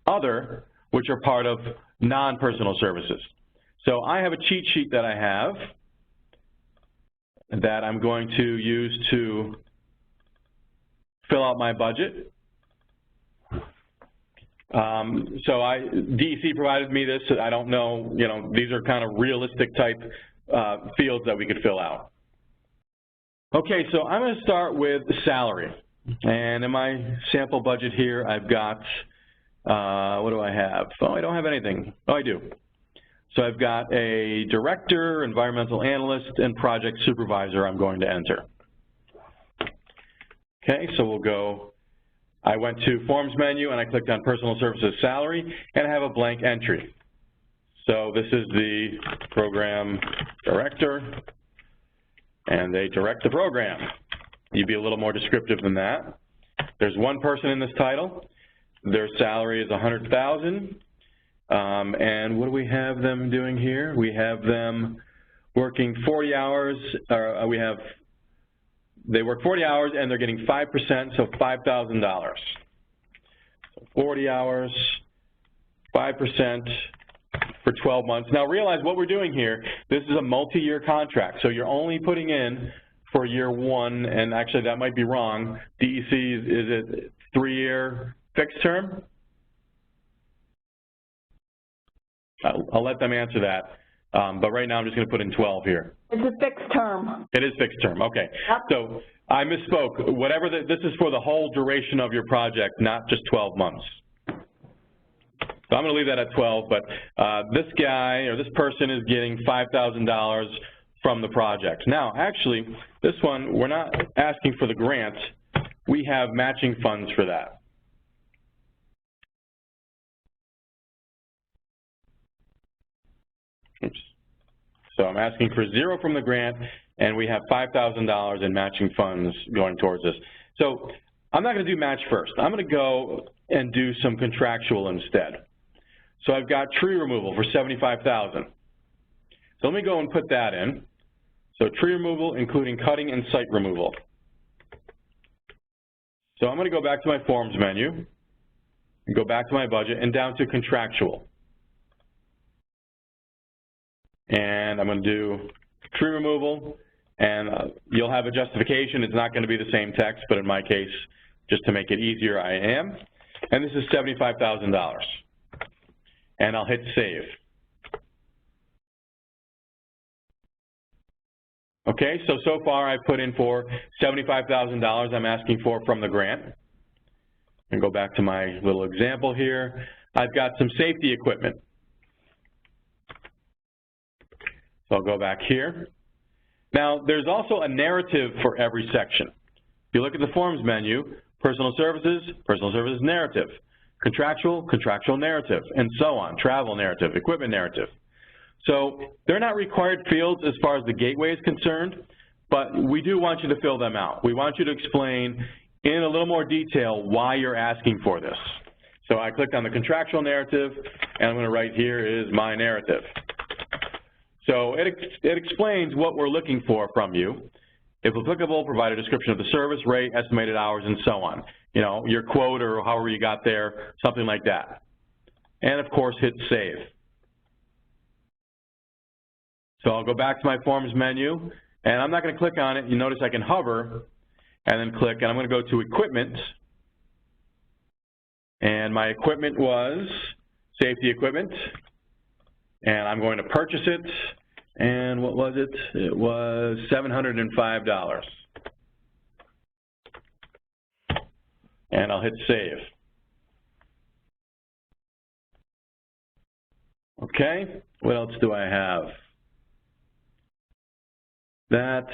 other, which are part of non-personal services. So I have a cheat sheet that I have that I'm going to use to fill out my budget. DEC provided me this. I don't know, these are kind of realistic type fields that we could fill out. Okay, so I'm going to start with salary. And in my sample budget here, I've got, what do I have? Oh, I don't have anything. Oh, I do. So I've got a director, environmental analyst, and project supervisor I'm going to enter. Okay, so we'll go, I went to Forms menu and I clicked on Personal Services Salary, and I have a blank entry. So this is the program director, and they direct the program. You'd be a little more descriptive than that. There's 1 person in this title. Their salary is $100,000. And what do we have them doing here? We have them working 40 hours, or they work 40 hours and they're getting 5%, so $5,000. So 40 hours, 5% for 12 months. Now realize what we're doing here, this is a multi-year contract, so you're only putting in for year 1, and actually that might be wrong. DEC, is it 3-year fixed term? I'll let them answer that. But right now I'm just going to put in 12 here. It's a fixed term. It is fixed term, okay. Yep. So I misspoke. Whatever this is for the whole duration of your project, not just 12 months. So I'm going to leave that at 12, but this guy or this person is getting $5,000 from the project. Now, actually, this one, we're not asking for the grant. We have matching funds for that. Oops. So I'm asking for 0 from the grant, and we have $5,000 in matching funds going towards this. So I'm not going to do match first. I'm going to go and do some contractual instead. So I've got tree removal for $75,000. So let me go and put that in. So tree removal, including cutting and site removal. So I'm going to go back to my forms menu, and go back to my budget, and down to contractual. And I'm going to do tree removal, and you'll have a justification. It's not going to be the same text, but in my case, just to make it easier, I am. And this is $75,000. And I'll hit save. Okay, so far I put in for $75,000 I'm asking for from the grant. And go back to my little example here. I've got some safety equipment. So I'll go back here. Now, there's also a narrative for every section. If you look at the forms menu, personal services narrative. Contractual narrative, and so on, travel narrative, equipment narrative. So they're not required fields as far as the gateway is concerned, but we do want you to fill them out. We want you to explain in a little more detail why you're asking for this. So I clicked on the contractual narrative, and I'm going to write here is my narrative. So it explains what we're looking for from you. If applicable, provide a description of the service, rate, estimated hours, and so on. You know, your quote or however you got there, something like that. And of course, hit save. So I'll go back to my forms menu, and I'm not going to click on it. You notice I can hover and then click, and I'm going to go to equipment. And my equipment was safety equipment, and I'm going to purchase it. And what was it? It was $705. And I'll hit save. Okay, what else do I have? That.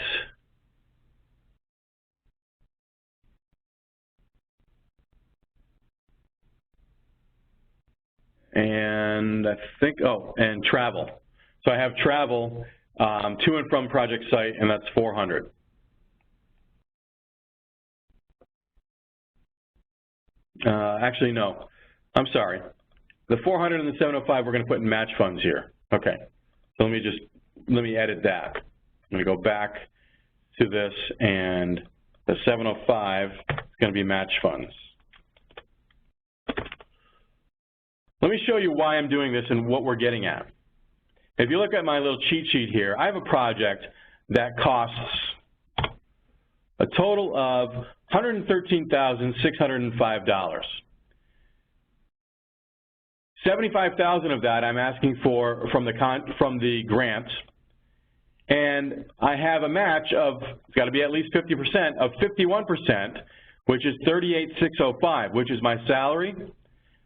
And I think, oh, and travel. So I have travel to and from project site, and that's 400. Actually, no. I'm sorry. The 400 and the 705 we're going to put in match funds here. Okay. So let me edit that. I'm going to go back to this, and the 705 is going to be match funds. Let me show you why I'm doing this and what we're getting at. If you look at my little cheat sheet here, I have a project that costs a total of $113,605. $75,000 of that I'm asking for from the grant, and I have a match of, it's got to be at least 50% of 51%, which is $38,605, which is my salary,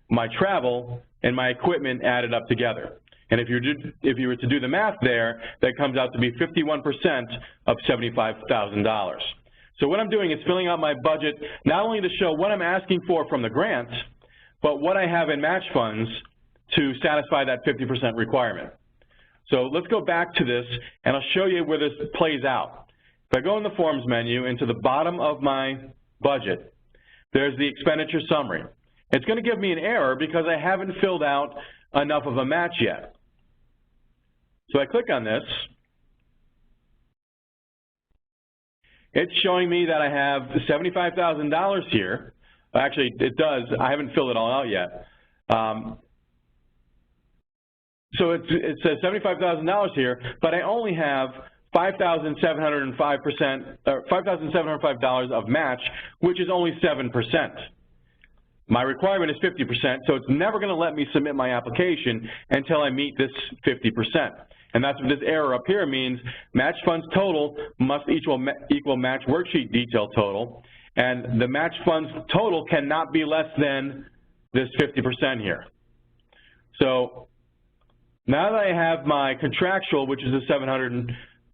my travel, and my equipment added up together. And if you were to do the math there, that comes out to be 51% of $75,000. So what I'm doing is filling out my budget not only to show what I'm asking for from the grant, but what I have in match funds to satisfy that 50% requirement. So let's go back to this, and I'll show you where this plays out. If I go in the Forms menu into the bottom of my budget, there's the Expenditure Summary. It's going to give me an error because I haven't filled out enough of a match yet. So I click on this. It's showing me that I have $75,000 here. Actually, it does. I haven't filled it all out yet. So it says $75,000 here, but I only have $5,705 of match, which is only 7%. My requirement is 50%, so it's never going to let me submit my application until I meet this 50%. And that's what this error up here means. Match funds total must equal match worksheet detail total. And the match funds total cannot be less than this 50% here. So now that I have my contractual, which is the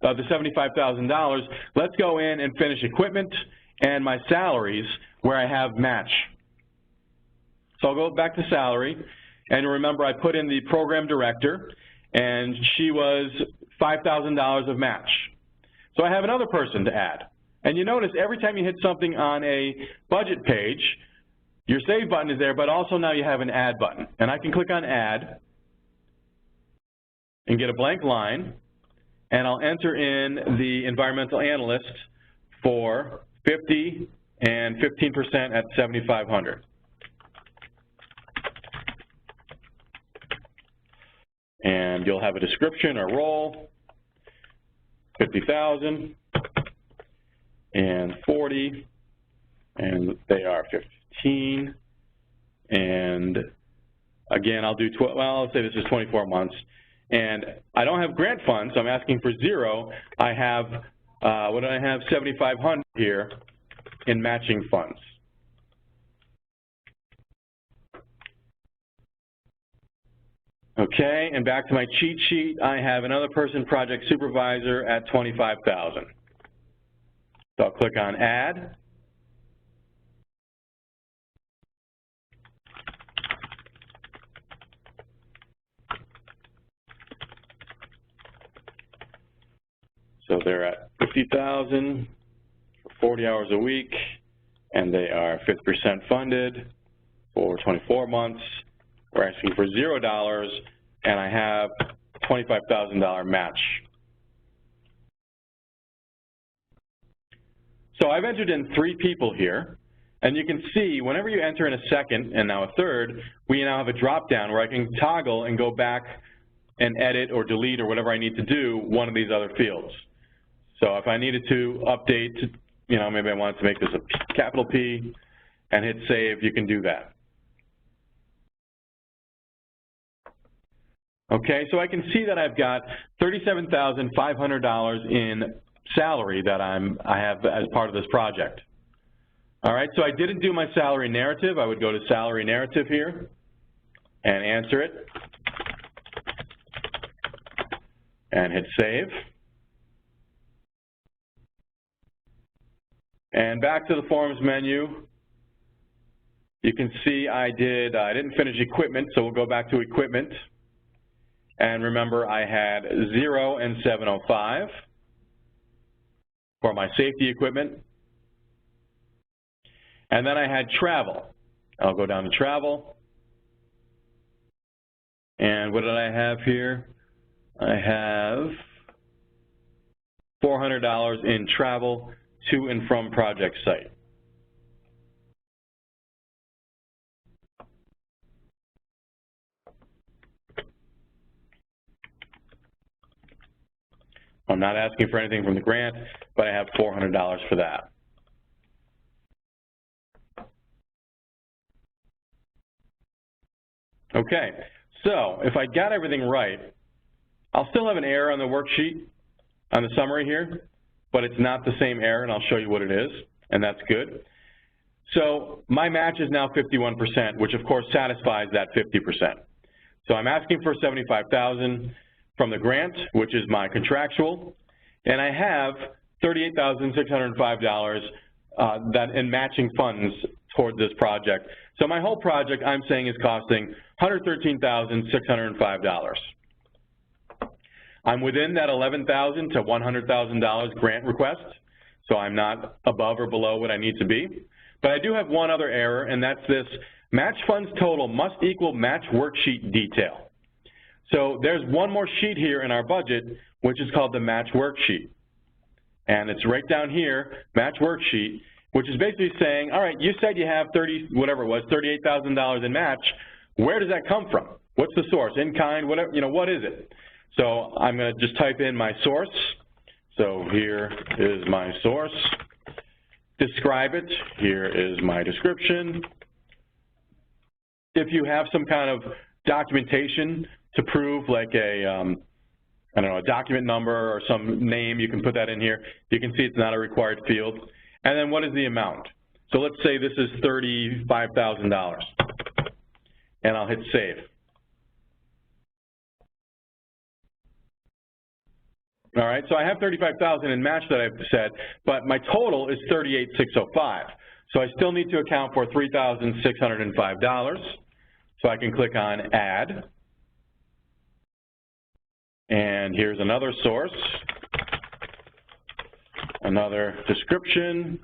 $75,000, let's go in and finish equipment and my salaries where I have match. So I'll go back to salary, and remember I put in the program director, and she was $5,000 of match. So I have another person to add. And you notice every time you hit something on a budget page, your save button is there, but also now you have an add button. And I can click on add and get a blank line, and I'll enter in the environmental analyst for 50 and 15% at 7,500. And you'll have a description or role, 50,000 and 40, and they are 15. And again, I'll do I'll say this is 24 months. And I don't have grant funds, so I'm asking for 0. I have, what do I have? 7,500 here in matching funds. Okay, and back to my cheat sheet, I have another person, project supervisor, at 25,000. So I'll click on add. So they're at 50,000 for 40 hours a week, and they are 50% funded for 24 months. We're asking for $0, and I have $25,000 match. So I've entered in 3 people here, and you can see whenever you enter in a second and now a third, we now have a drop-down where I can toggle and go back and edit or delete or whatever I need to do one of these other fields. So if I needed to update, you know, maybe I wanted to make this a capital P and hit save, you can do that. Okay, so I can see that I've got $37,500 in salary that I have as part of this project. All right, so I didn't do my salary narrative. I would go to salary narrative here and answer it and hit save. And back to the forms menu, you can see I didn't finish equipment, so we'll go back to equipment. And remember, I had 0 and 705 for my safety equipment. And then I had travel. I'll go down to travel. And what did I have here? I have $400 in travel to and from project site. I'm not asking for anything from the grant, but I have $400 for that. Okay, so if I got everything right, I'll still have an error on the worksheet, on the summary here, but it's not the same error, and I'll show you what it is, and that's good. So my match is now 51%, which of course satisfies that 50%. So I'm asking for $75,000 from the grant, which is my contractual, and I have $38,605 that in matching funds toward this project. So my whole project, I'm saying, is costing $113,605. I'm within that $11,000 to $100,000 grant request, so I'm not above or below what I need to be. But I do have one other error, and that's this: match funds total must equal match worksheet detail. So there's one more sheet here in our budget, which is called the match worksheet. And it's right down here, match worksheet, which is basically saying, all right, you said you have $38,000 in match. Where does that come from? What's the source? In kind, whatever, you know, what is it? So I'm going to just type in my source. So here is my source. Describe it. Here is my description. If you have some kind of documentation to prove, like a I don't know, a document number or some name, you can put that in here. You can see it's not a required field. And then what is the amount? So let's say this is $35,000, and I'll hit save. All right, so I have $35,000 in match that I've said, but my total is $38,605. So I still need to account for $3,605. So I can click on Add. And here's another source, another description,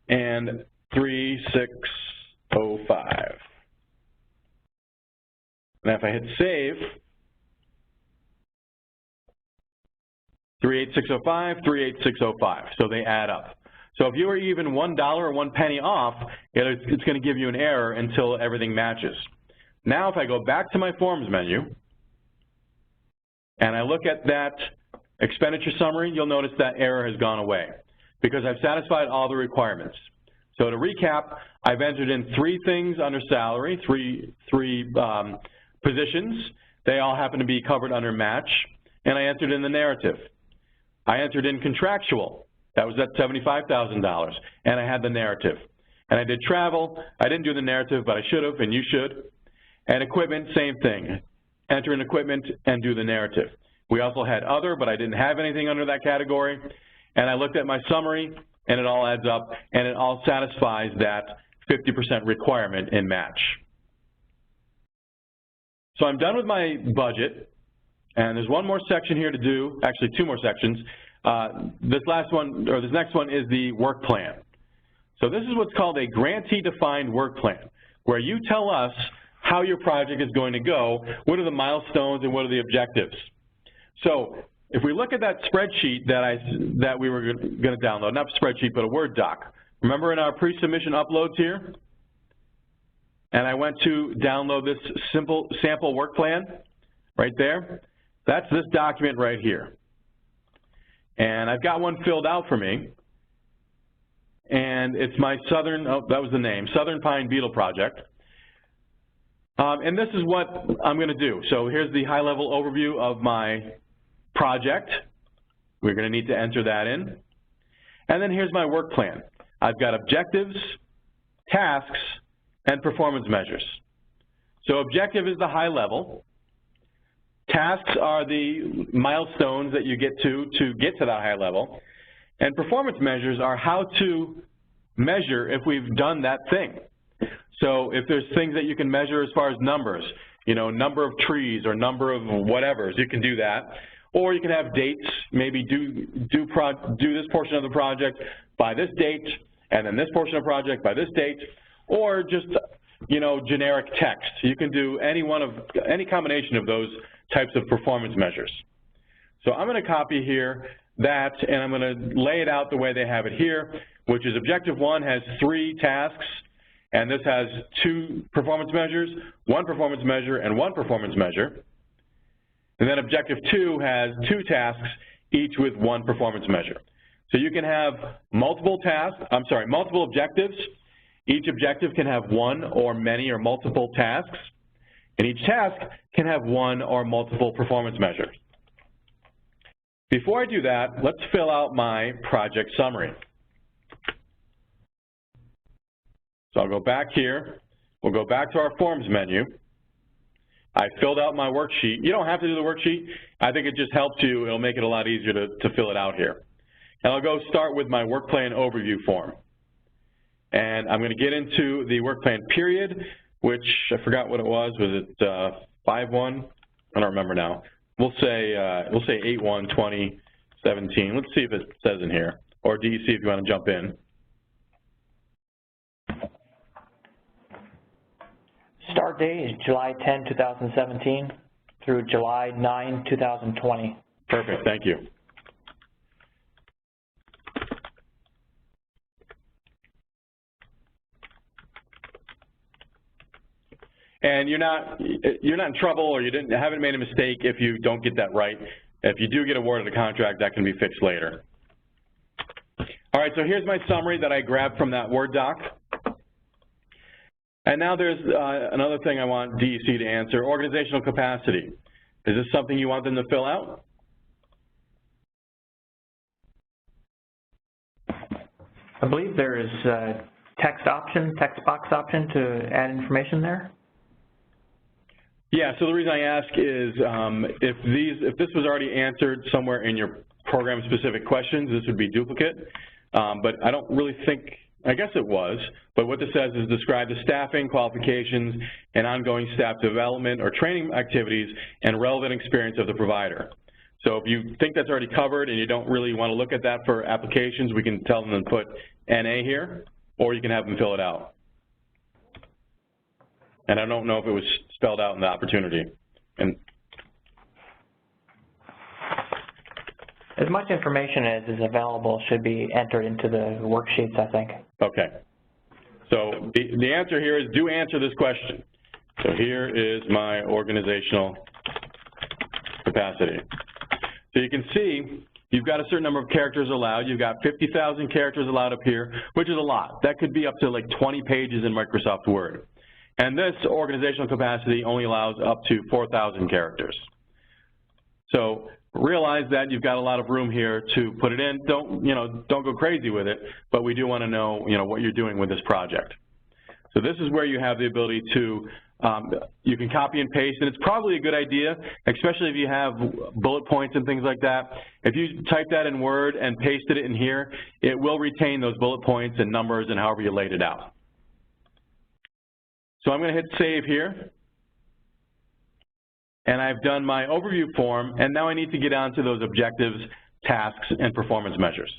and 3605. And if I hit save, 38605, 38605. So they add up. So if you were even $1 or 1 penny off, it's going to give you an error until everything matches. Now if I go back to my forms menu and I look at that expenditure summary, you'll notice that error has gone away because I've satisfied all the requirements. So to recap, I've entered in 3 things under salary, three positions. They all happen to be covered under match, and I entered in the narrative. I entered in contractual. That was at $75,000, and I had the narrative. And I did travel. I didn't do the narrative, but I should have, and you should. And equipment, same thing. Enter in equipment and do the narrative. We also had other, but I didn't have anything under that category. And I looked at my summary, and it all adds up, and it all satisfies that 50% requirement in match. So I'm done with my budget, and there's one more section here to do, actually 2 more sections. This next one is the work plan. So this is what's called a grantee-defined work plan, where you tell us how your project is going to go, what are the milestones and what are the objectives. So if we look at that spreadsheet that we were going to download, not a spreadsheet, but a Word doc. Remember in our pre-submission uploads here? And I went to download this simple sample work plan right there. That's this document right here. And I've got one filled out for me. And it's my Southern Pine Beetle Project. And this is what I'm going to do. So here's the high-level overview of my project. We're going to need to enter that in. And then here's my work plan. I've got objectives, tasks, and performance measures. So objective is the high level. Tasks are the milestones that you get to get to that high level. And performance measures are how to measure if we've done that thing. So if there's things that you can measure as far as numbers, you know, number of trees or number of whatevers, you can do that. Or you can have dates, maybe do this portion of the project by this date, and then this portion of the project by this date, or just, you know, generic text. You can do any combination of those types of performance measures. So I'm going to copy here that, and I'm going to lay it out the way they have it here, which is objective 1 has 3 tasks, and this has 2 performance measures, 1 performance measure, and 1 performance measure. And then objective 2 has 2 tasks, each with 1 performance measure. So you can have multiple objectives. Each objective can have 1 or many or multiple tasks, and each task can have 1 or multiple performance measures. Before I do that, let's fill out my project summary. So I'll go back here. We'll go back to our forms menu. I filled out my worksheet. You don't have to do the worksheet. I think it just helps you. It'll make it a lot easier to fill it out here. And I'll go start with my work plan overview form. And I'm going to get into the work plan period, which I forgot what it was. Was it 5/1? I don't remember now. We'll say 8/1/2017. Let's see if it says in here, or DEC if you want to jump in. Start date is July 10, 2017 through July 9, 2020. Perfect, thank you. And you're not in trouble, or you haven't made a mistake if you don't get that right. If you do get awarded a contract, that can be fixed later. All right, so here's my summary that I grabbed from that Word doc. And now there's another thing I want DEC to answer, organizational capacity. Is this something you want them to fill out? I believe there is a text box option to add information there. Yeah, so the reason I ask is if this was already answered somewhere in your program-specific questions, this would be duplicate. But I don't really think, I guess it was, but what this says is describe the staffing, qualifications, and ongoing staff development or training activities and relevant experience of the provider. So if you think that's already covered and you don't really want to look at that for applications, we can tell them to put NA here, or you can have them fill it out. And I don't know if it was spelled out in the opportunity. And as much information as is available should be entered into the worksheets, I think. Okay. So the answer here is do answer this question. So here is my organizational capacity. So you can see you've got a certain number of characters allowed. You've got 50,000 characters allowed up here, which is a lot. That could be up to like 20 pages in Microsoft Word. And this organizational capacity only allows up to 4,000 characters. So realize that you've got a lot of room here to put it in. Don't go crazy with it, but we do want to know, what you're doing with this project. So this is where you have the ability to, you can copy and paste, and it's probably a good idea, especially if you have bullet points and things like that. If you type that in Word and pasted it in here, it will retain those bullet points and numbers and however you laid it out. So I'm going to hit Save here. And I've done my overview form, and now I need to get on to those objectives, tasks, and performance measures.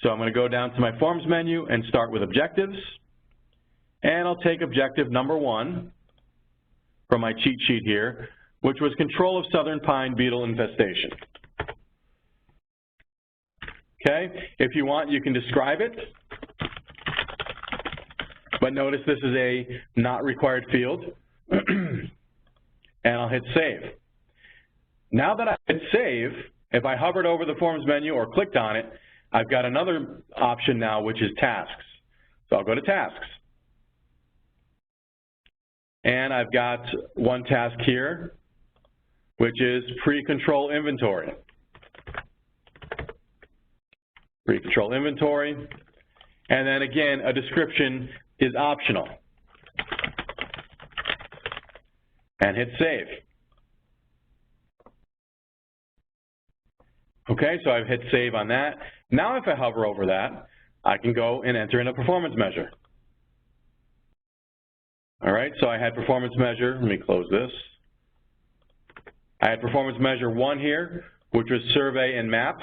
So I'm going to go down to my Forms menu and start with Objectives. And I'll take objective number 1 from my cheat sheet here, which was control of southern pine beetle infestation. Okay, if you want, you can describe it. But notice this is a not required field. And I'll hit Save. Now that I hit Save, if I hovered over the Forms menu or clicked on it, I've got another option now, which is Tasks. So I'll go to Tasks. And I've got one task here, which is Pre-Control Inventory. Pre-Control Inventory. And then again, a description is optional. And hit Save. Okay, so I've hit Save on that. Now if I hover over that, I can go and enter in a performance measure. All right, so I had performance measure. Let me close this. I had performance measure 1 here, which was survey and map.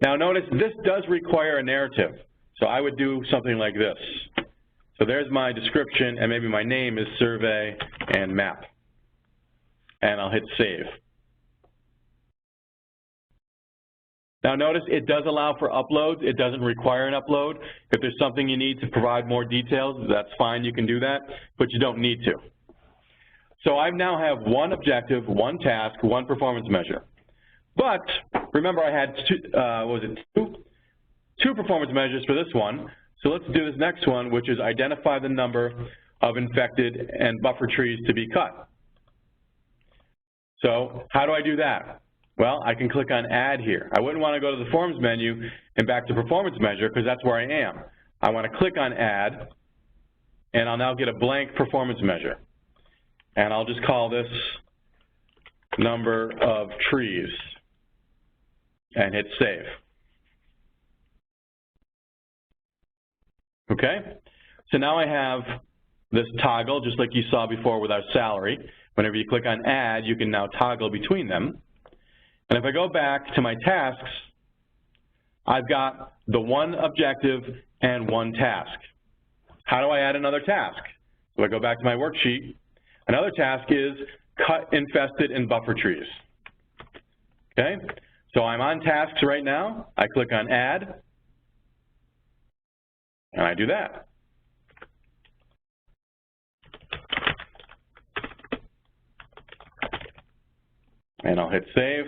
Now notice this does require a narrative. So I would do something like this. So there's my description, and maybe my name is survey and map. And I'll hit Save. Now notice it does allow for uploads. It doesn't require an upload. If there's something you need to provide more details, that's fine, you can do that, but you don't need to. So I now have one objective, one task, one performance measure. But remember I had two performance measures for this one. So let's do this next one, which is identify the number of infected and buffer trees to be cut. So how do I do that? Well, I can click on Add here. I wouldn't want to go to the Forms menu and back to Performance Measure because that's where I am. I want to click on Add, and I'll now get a blank performance measure. And I'll just call this number of trees and hit Save. Okay, so now I have this toggle just like you saw before with our salary. Whenever you click on Add, you can now toggle between them. And if I go back to my tasks, I've got the one objective and one task. How do I add another task? So I go back to my worksheet. Another task is cut infested and buffer trees. Okay, so I'm on tasks right now. I click on Add, and I do that. And I'll hit Save.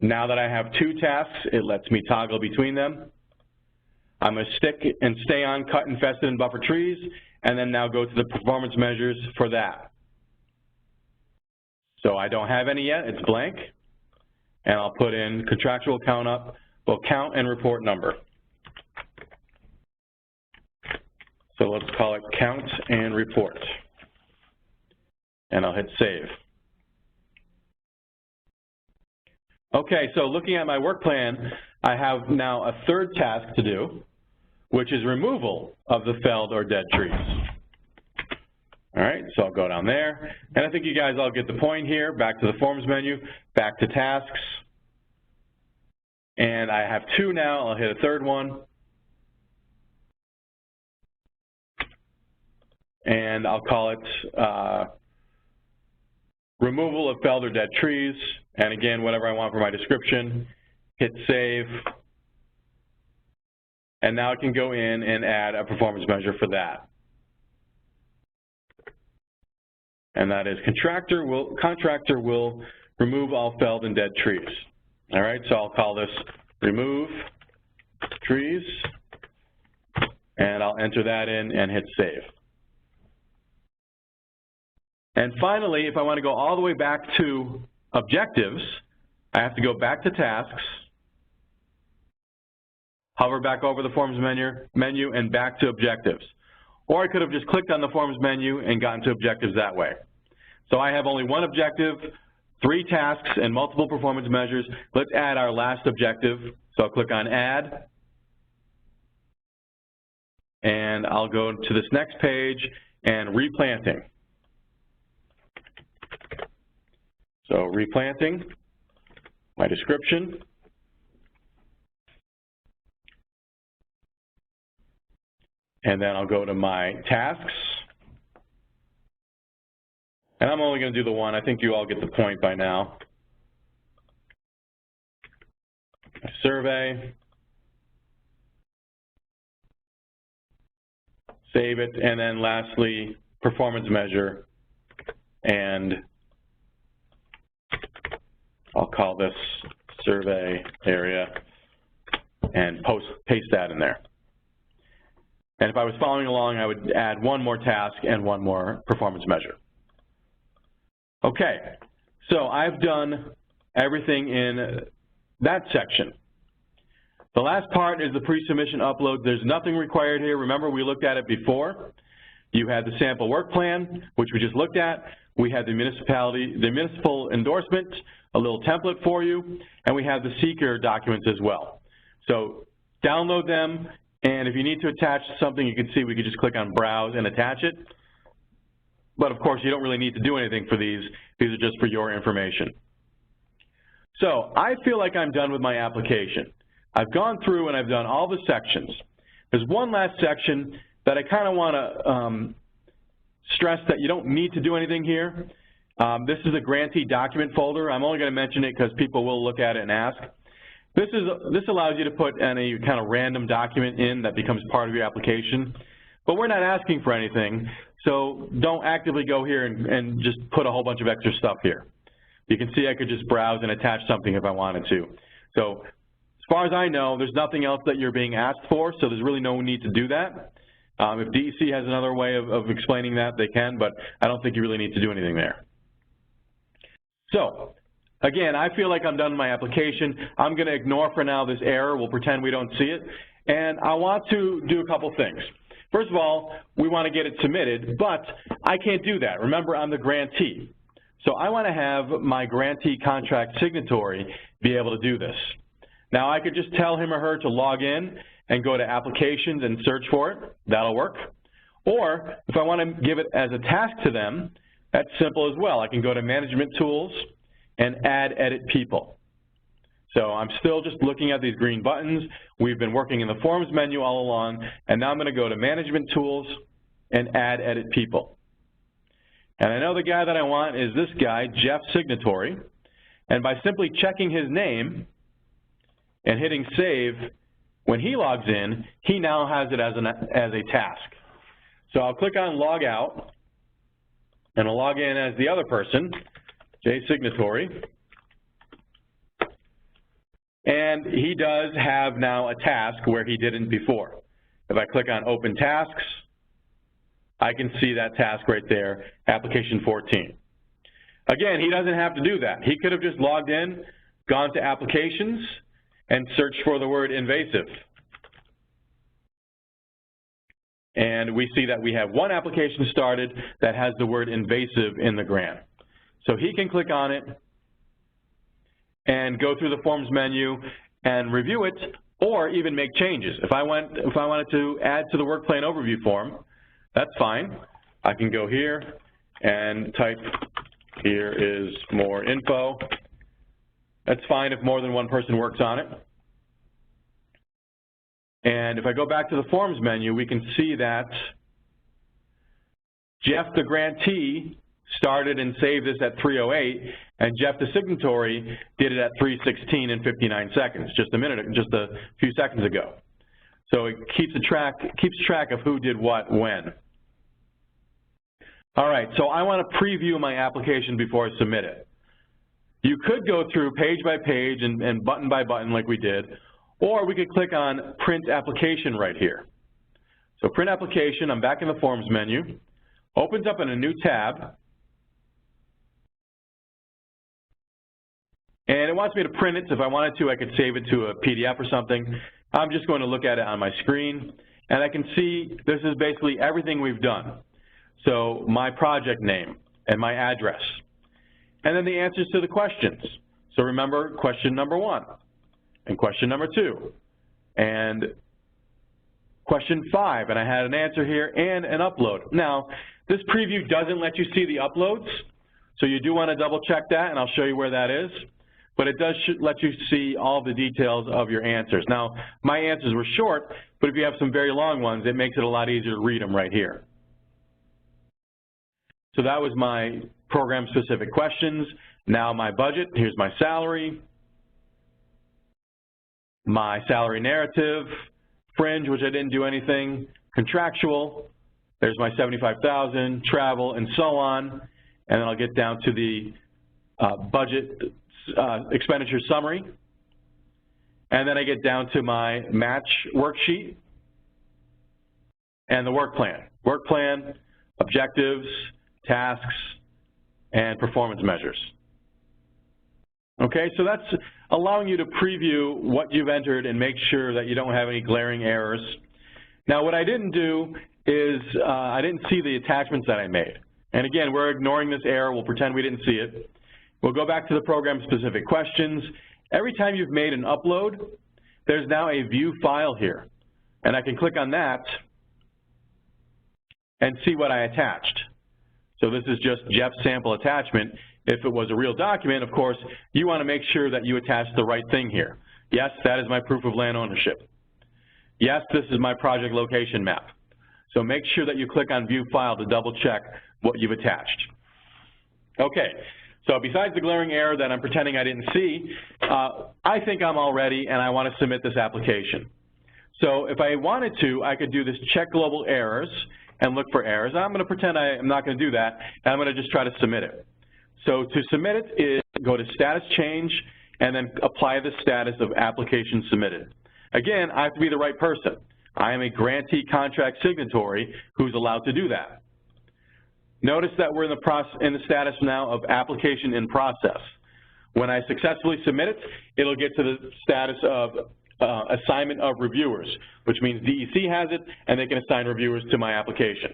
Now that I have two tasks, it lets me toggle between them. I'm going to stick and stay on cut infested and buffer trees, and then now go to the performance measures for that. So I don't have any yet, it's blank. And I'll put in contractual count up well, count and report number. So let's call it count and report. And I'll hit save. Okay, so looking at my work plan, I have now a third task to do, which is removal of the felled or dead trees. All right, so I'll go down there, and I think you guys all get the point here. Back to the Forms menu, back to Tasks, and I have two now. I'll hit a third one, and I'll call it Removal of Felled or Dead Trees, and again, whatever I want for my description, hit Save, and now I can go in and add a performance measure for that. And that is contractor will remove all felled and dead trees. All right, so I'll call this remove trees, and I'll enter that in and hit save. And finally, if I want to go all the way back to objectives, I have to go back to tasks, hover back over the Forms menu and back to objectives. Or I could have just clicked on the Forms menu and gotten to objectives that way. So I have only one objective, 3 tasks, and multiple performance measures. Let's add our last objective. So I'll click on Add. And I'll go to this next page and replanting. So replanting, my description. And then I'll go to my tasks. And I'm only going to do the one. I think you all get the point by now. Survey. Save it. And then lastly, performance measure. And I'll call this survey area and paste that in there. And if I was following along, I would add one more task and one more performance measure. Okay, so I've done everything in that section. The last part is the pre-submission upload. There's nothing required here. Remember, we looked at it before. You had the sample work plan, which we just looked at. We had the municipal endorsement, a little template for you, and we have the seeker documents as well. So download them. And if you need to attach something, you can see we could just click on Browse and attach it. But of course, you don't really need to do anything for these. These are just for your information. So I feel like I'm done with my application. I've gone through and I've done all the sections. There's one last section that I kind of want to stress that you don't need to do anything here. This is a grantee document folder. I'm only going to mention it because people will look at it and ask. This allows you to put any kind of random document in that becomes part of your application, but we're not asking for anything, so don't actively go here and just put a whole bunch of extra stuff here. You can see I could just browse and attach something if I wanted to. So as far as I know, there's nothing else that you're being asked for, so there's really no need to do that. If DEC has another way of explaining that, they can, but I don't think you really need to do anything there. So again, I feel like I'm done with my application. I'm going to ignore for now this error. We'll pretend we don't see it. And I want to do a couple things. First of all, we want to get it submitted, but I can't do that. Remember, I'm the grantee. So I want to have my grantee contract signatory be able to do this. Now, I could just tell him or her to log in and go to Applications and search for it. That'll work. Or if I want to give it as a task to them, that's simple as well. I can go to Management Tools and Add Edit People. So I'm still just looking at these green buttons. We've been working in the Forms menu all along, and now I'm going to go to Management Tools and Add Edit People. And I know the guy that I want is this guy, Jeff Signatory, and by simply checking his name and hitting Save, when he logs in, he now has it as a task. So I'll click on Log Out, and I'll log in as the other person, J Signatory. And he does have now a task where he didn't before. If I click on Open Tasks, I can see that task right there, Application 14. Again, he doesn't have to do that. He could have just logged in, gone to Applications, and search for the word invasive. And we see that we have one application started that has the word invasive in the grant. So he can click on it and go through the forms menu and review it, or even make changes. If I wanted to add to the Workplan overview form, that's fine. I can go here and type, here is more info. That's fine if more than one person works on it. And if I go back to the forms menu, we can see that Jeff, the grantee, started and saved this at 3:08, and Jeff, the signatory, did it at 3:16 and 59 seconds, just a few seconds ago. So it keeps track of who did what when. All right, so I want to preview my application before I submit it. You could go through page by page and button by button like we did, or we could click on Print Application right here. So Print Application, I'm back in the Forms menu, opens up in a new tab, and it wants me to print it. So if I wanted to, I could save it to a PDF or something. I'm just going to look at it on my screen, and I can see this is basically everything we've done. So my project name and my address, and then the answers to the questions. So remember question number 1, and question number 2, and question 5, and I had an answer here and an upload. Now, this preview doesn't let you see the uploads, so you do want to double check that, and I'll show you where that is. But it does let you see all the details of your answers. Now, my answers were short, but if you have some very long ones, it makes it a lot easier to read them right here. So that was my program-specific questions. Now my budget, here's my salary narrative, fringe, which I didn't do anything, contractual, there's my $75,000, travel, and so on, and then I'll get down to the budget expenditure summary, and then I get down to my match worksheet and the work plan. Work plan, objectives, tasks, and performance measures. Okay, so that's allowing you to preview what you've entered and make sure that you don't have any glaring errors. Now, what I didn't do is I didn't see the attachments that I made. And again, we're ignoring this error. We'll pretend we didn't see it. We'll go back to the program-specific questions. Every time you've made an upload, there's now a view file here. And I can click on that and see what I attached. So this is just Jeff's sample attachment. If it was a real document, of course, you want to make sure that you attach the right thing here. Yes, that is my proof of land ownership. Yes, this is my project location map. So make sure that you click on View File to double check what you've attached. Okay, so besides the glaring error that I'm pretending I didn't see, I think I'm all ready and I want to submit this application. So if I wanted to, I could do this check global errors and look for errors. I'm going to pretend I'm not going to do that, and I'm going to just try to submit it. So to submit it is go to status change and then apply the status of application submitted. Again, I have to be the right person. I am a grantee contract signatory who's allowed to do that. Notice that we're in the status now of application in process. When I successfully submit it, it'll get to the status of assignment of reviewers, which means DEC has it and they can assign reviewers to my application.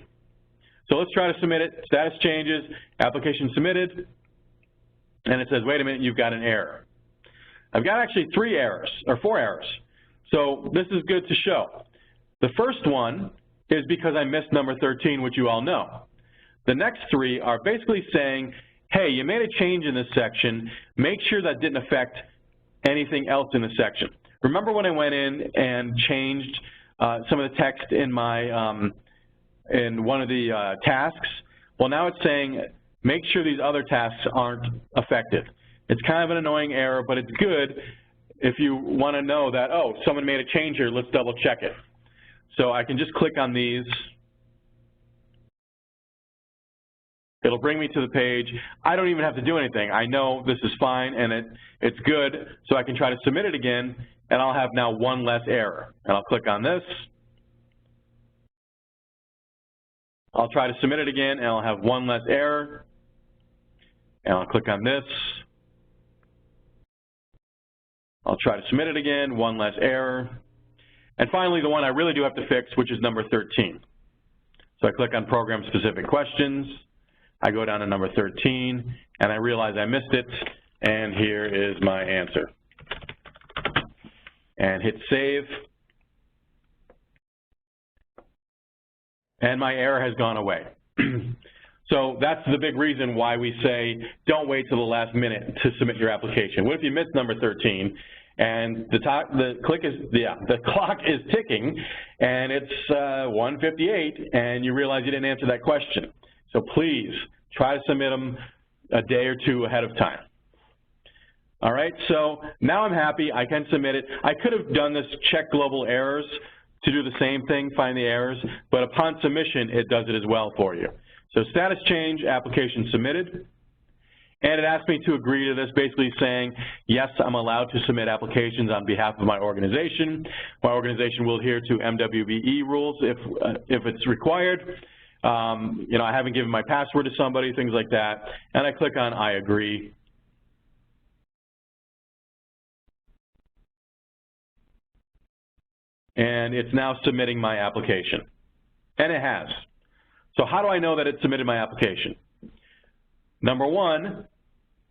So let's try to submit it. Status changes, application submitted, and it says, wait a minute, you've got an error. I've got actually 4 errors. So this is good to show. The first one is because I missed number 13, which you all know. The next 3 are basically saying, hey, you made a change in this section. Make sure that didn't affect anything else in the section. Remember when I went in and changed some of the text in my in one of the tasks? Well, now it's saying make sure these other tasks aren't affected. It's kind of an annoying error, but it's good if you want to know that, oh, someone made a change here, let's double check it. So I can just click on these. It'll bring me to the page. I don't even have to do anything. I know this is fine and it's good, so I can try to submit it again, and I'll have now 1 less error. And I'll click on this. I'll try to submit it again, and I'll have 1 less error. And I'll click on this. I'll try to submit it again, one less error. And finally, the one I really do have to fix, which is number 13. So I click on program-specific questions. I go down to number 13, and I realize I missed it, and here is my answer. And hit save. And my error has gone away. So that's the big reason why we say don't wait till the last minute to submit your application. What if you missed number 13 and the clock is ticking and it's 1:58 and you realize you didn't answer that question? So please try to submit them a day or two ahead of time. All right, so now I'm happy, I can submit it. I could have done this check global errors to do the same thing, find the errors, but upon submission, it does it as well for you. So status change, application submitted, and it asks me to agree to this, basically saying, yes, I'm allowed to submit applications on behalf of my organization. My organization will adhere to MWBE rules if it's required. You know, I haven't given my password to somebody, things like that, and I click on I agree. And it's now submitting my application, and it has. So how do I know that it submitted my application? Number one,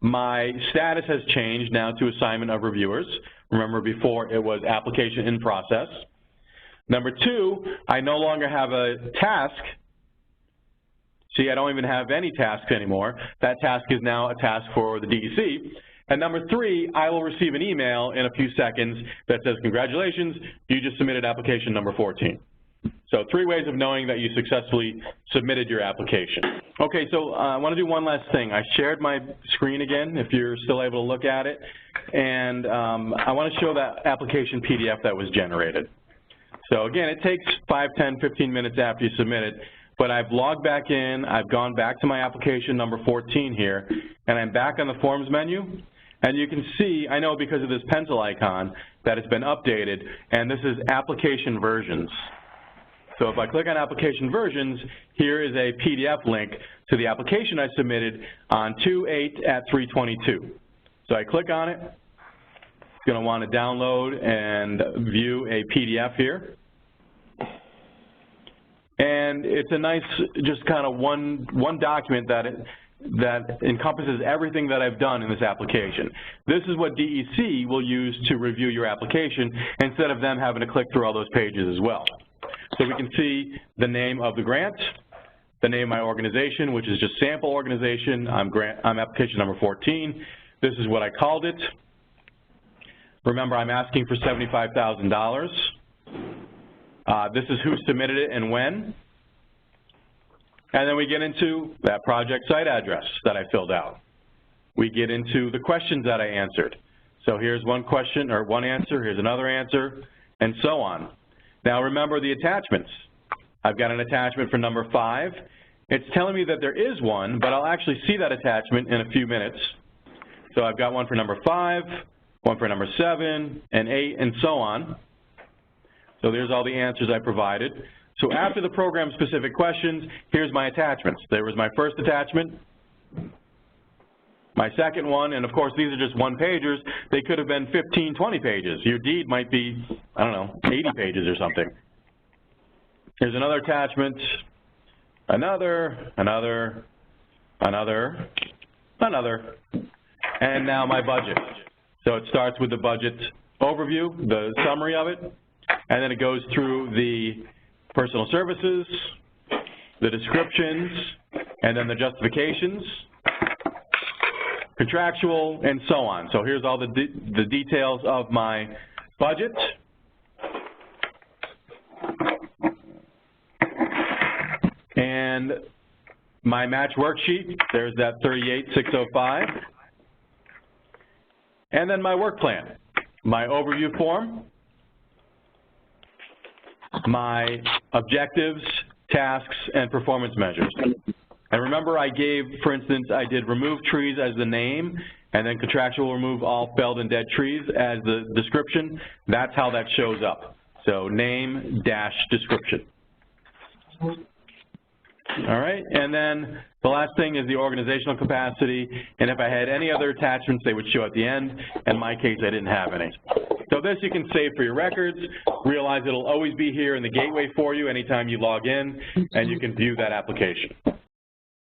my status has changed now to assignment of reviewers. Remember before it was application in process. Number two, I no longer have a task. See, I don't even have any tasks anymore. That task is now a task for the DEC. And number three, I will receive an email in a few seconds that says, congratulations, you just submitted application number 14. So 3 ways of knowing that you successfully submitted your application. Okay, so I want to do one last thing. I shared my screen again, if you're still able to look at it. And I want to show that application PDF that was generated. So again, it takes 5, 10, 15 minutes after you submit it. But I've logged back in, I've gone back to my application number 14 here, and I'm back on the Forms menu. And you can see, I know because of this pencil icon, that it's been updated, and this is application versions. So if I click on application versions, here is a PDF link to the application I submitted on 2/8 at 3:22. So I click on it. It's going to want to download and view a PDF here. And it's a nice, just kind of one document that encompasses everything that I've done in this application. This is what DEC will use to review your application instead of them having to click through all those pages as well. So we can see the name of the grant, the name of my organization, which is just sample organization. I'm application number 14. This is what I called it. Remember, I'm asking for $75,000. This is who submitted it and when. And then we get into that project site address that I filled out. We get into the questions that I answered. So here's one question or one answer, here's another answer, and so on. Now remember the attachments. I've got an attachment for number 5. It's telling me that there is one, but I'll actually see that attachment in a few minutes. So I've got one for number 5, one for number 7, and 8, and so on. So there's all the answers I provided. So after the program-specific questions, here's my attachments. There was my first attachment, my second one, and of course these are just one-pagers. They could have been 15, 20 pages. Your deed might be, I don't know, 80 pages or something. Here's another attachment, another, and now my budget. So it starts with the budget overview, the summary of it, and then it goes through the personal services, the descriptions, and then the justifications, contractual, and so on. So here's all the details of my budget. And my match worksheet, there's that 38605. And then my work plan, my overview form, my objectives, tasks, and performance measures. And remember I gave, for instance, I did remove trees as the name, and then contractual remove all felled and dead trees as the description. That's how that shows up. So name dash description. All right, and then the last thing is the organizational capacity, and if I had any other attachments, they would show at the end. In my case, I didn't have any. So this you can save for your records. Realize it'll always be here in the gateway for you anytime you log in, and you can view that application.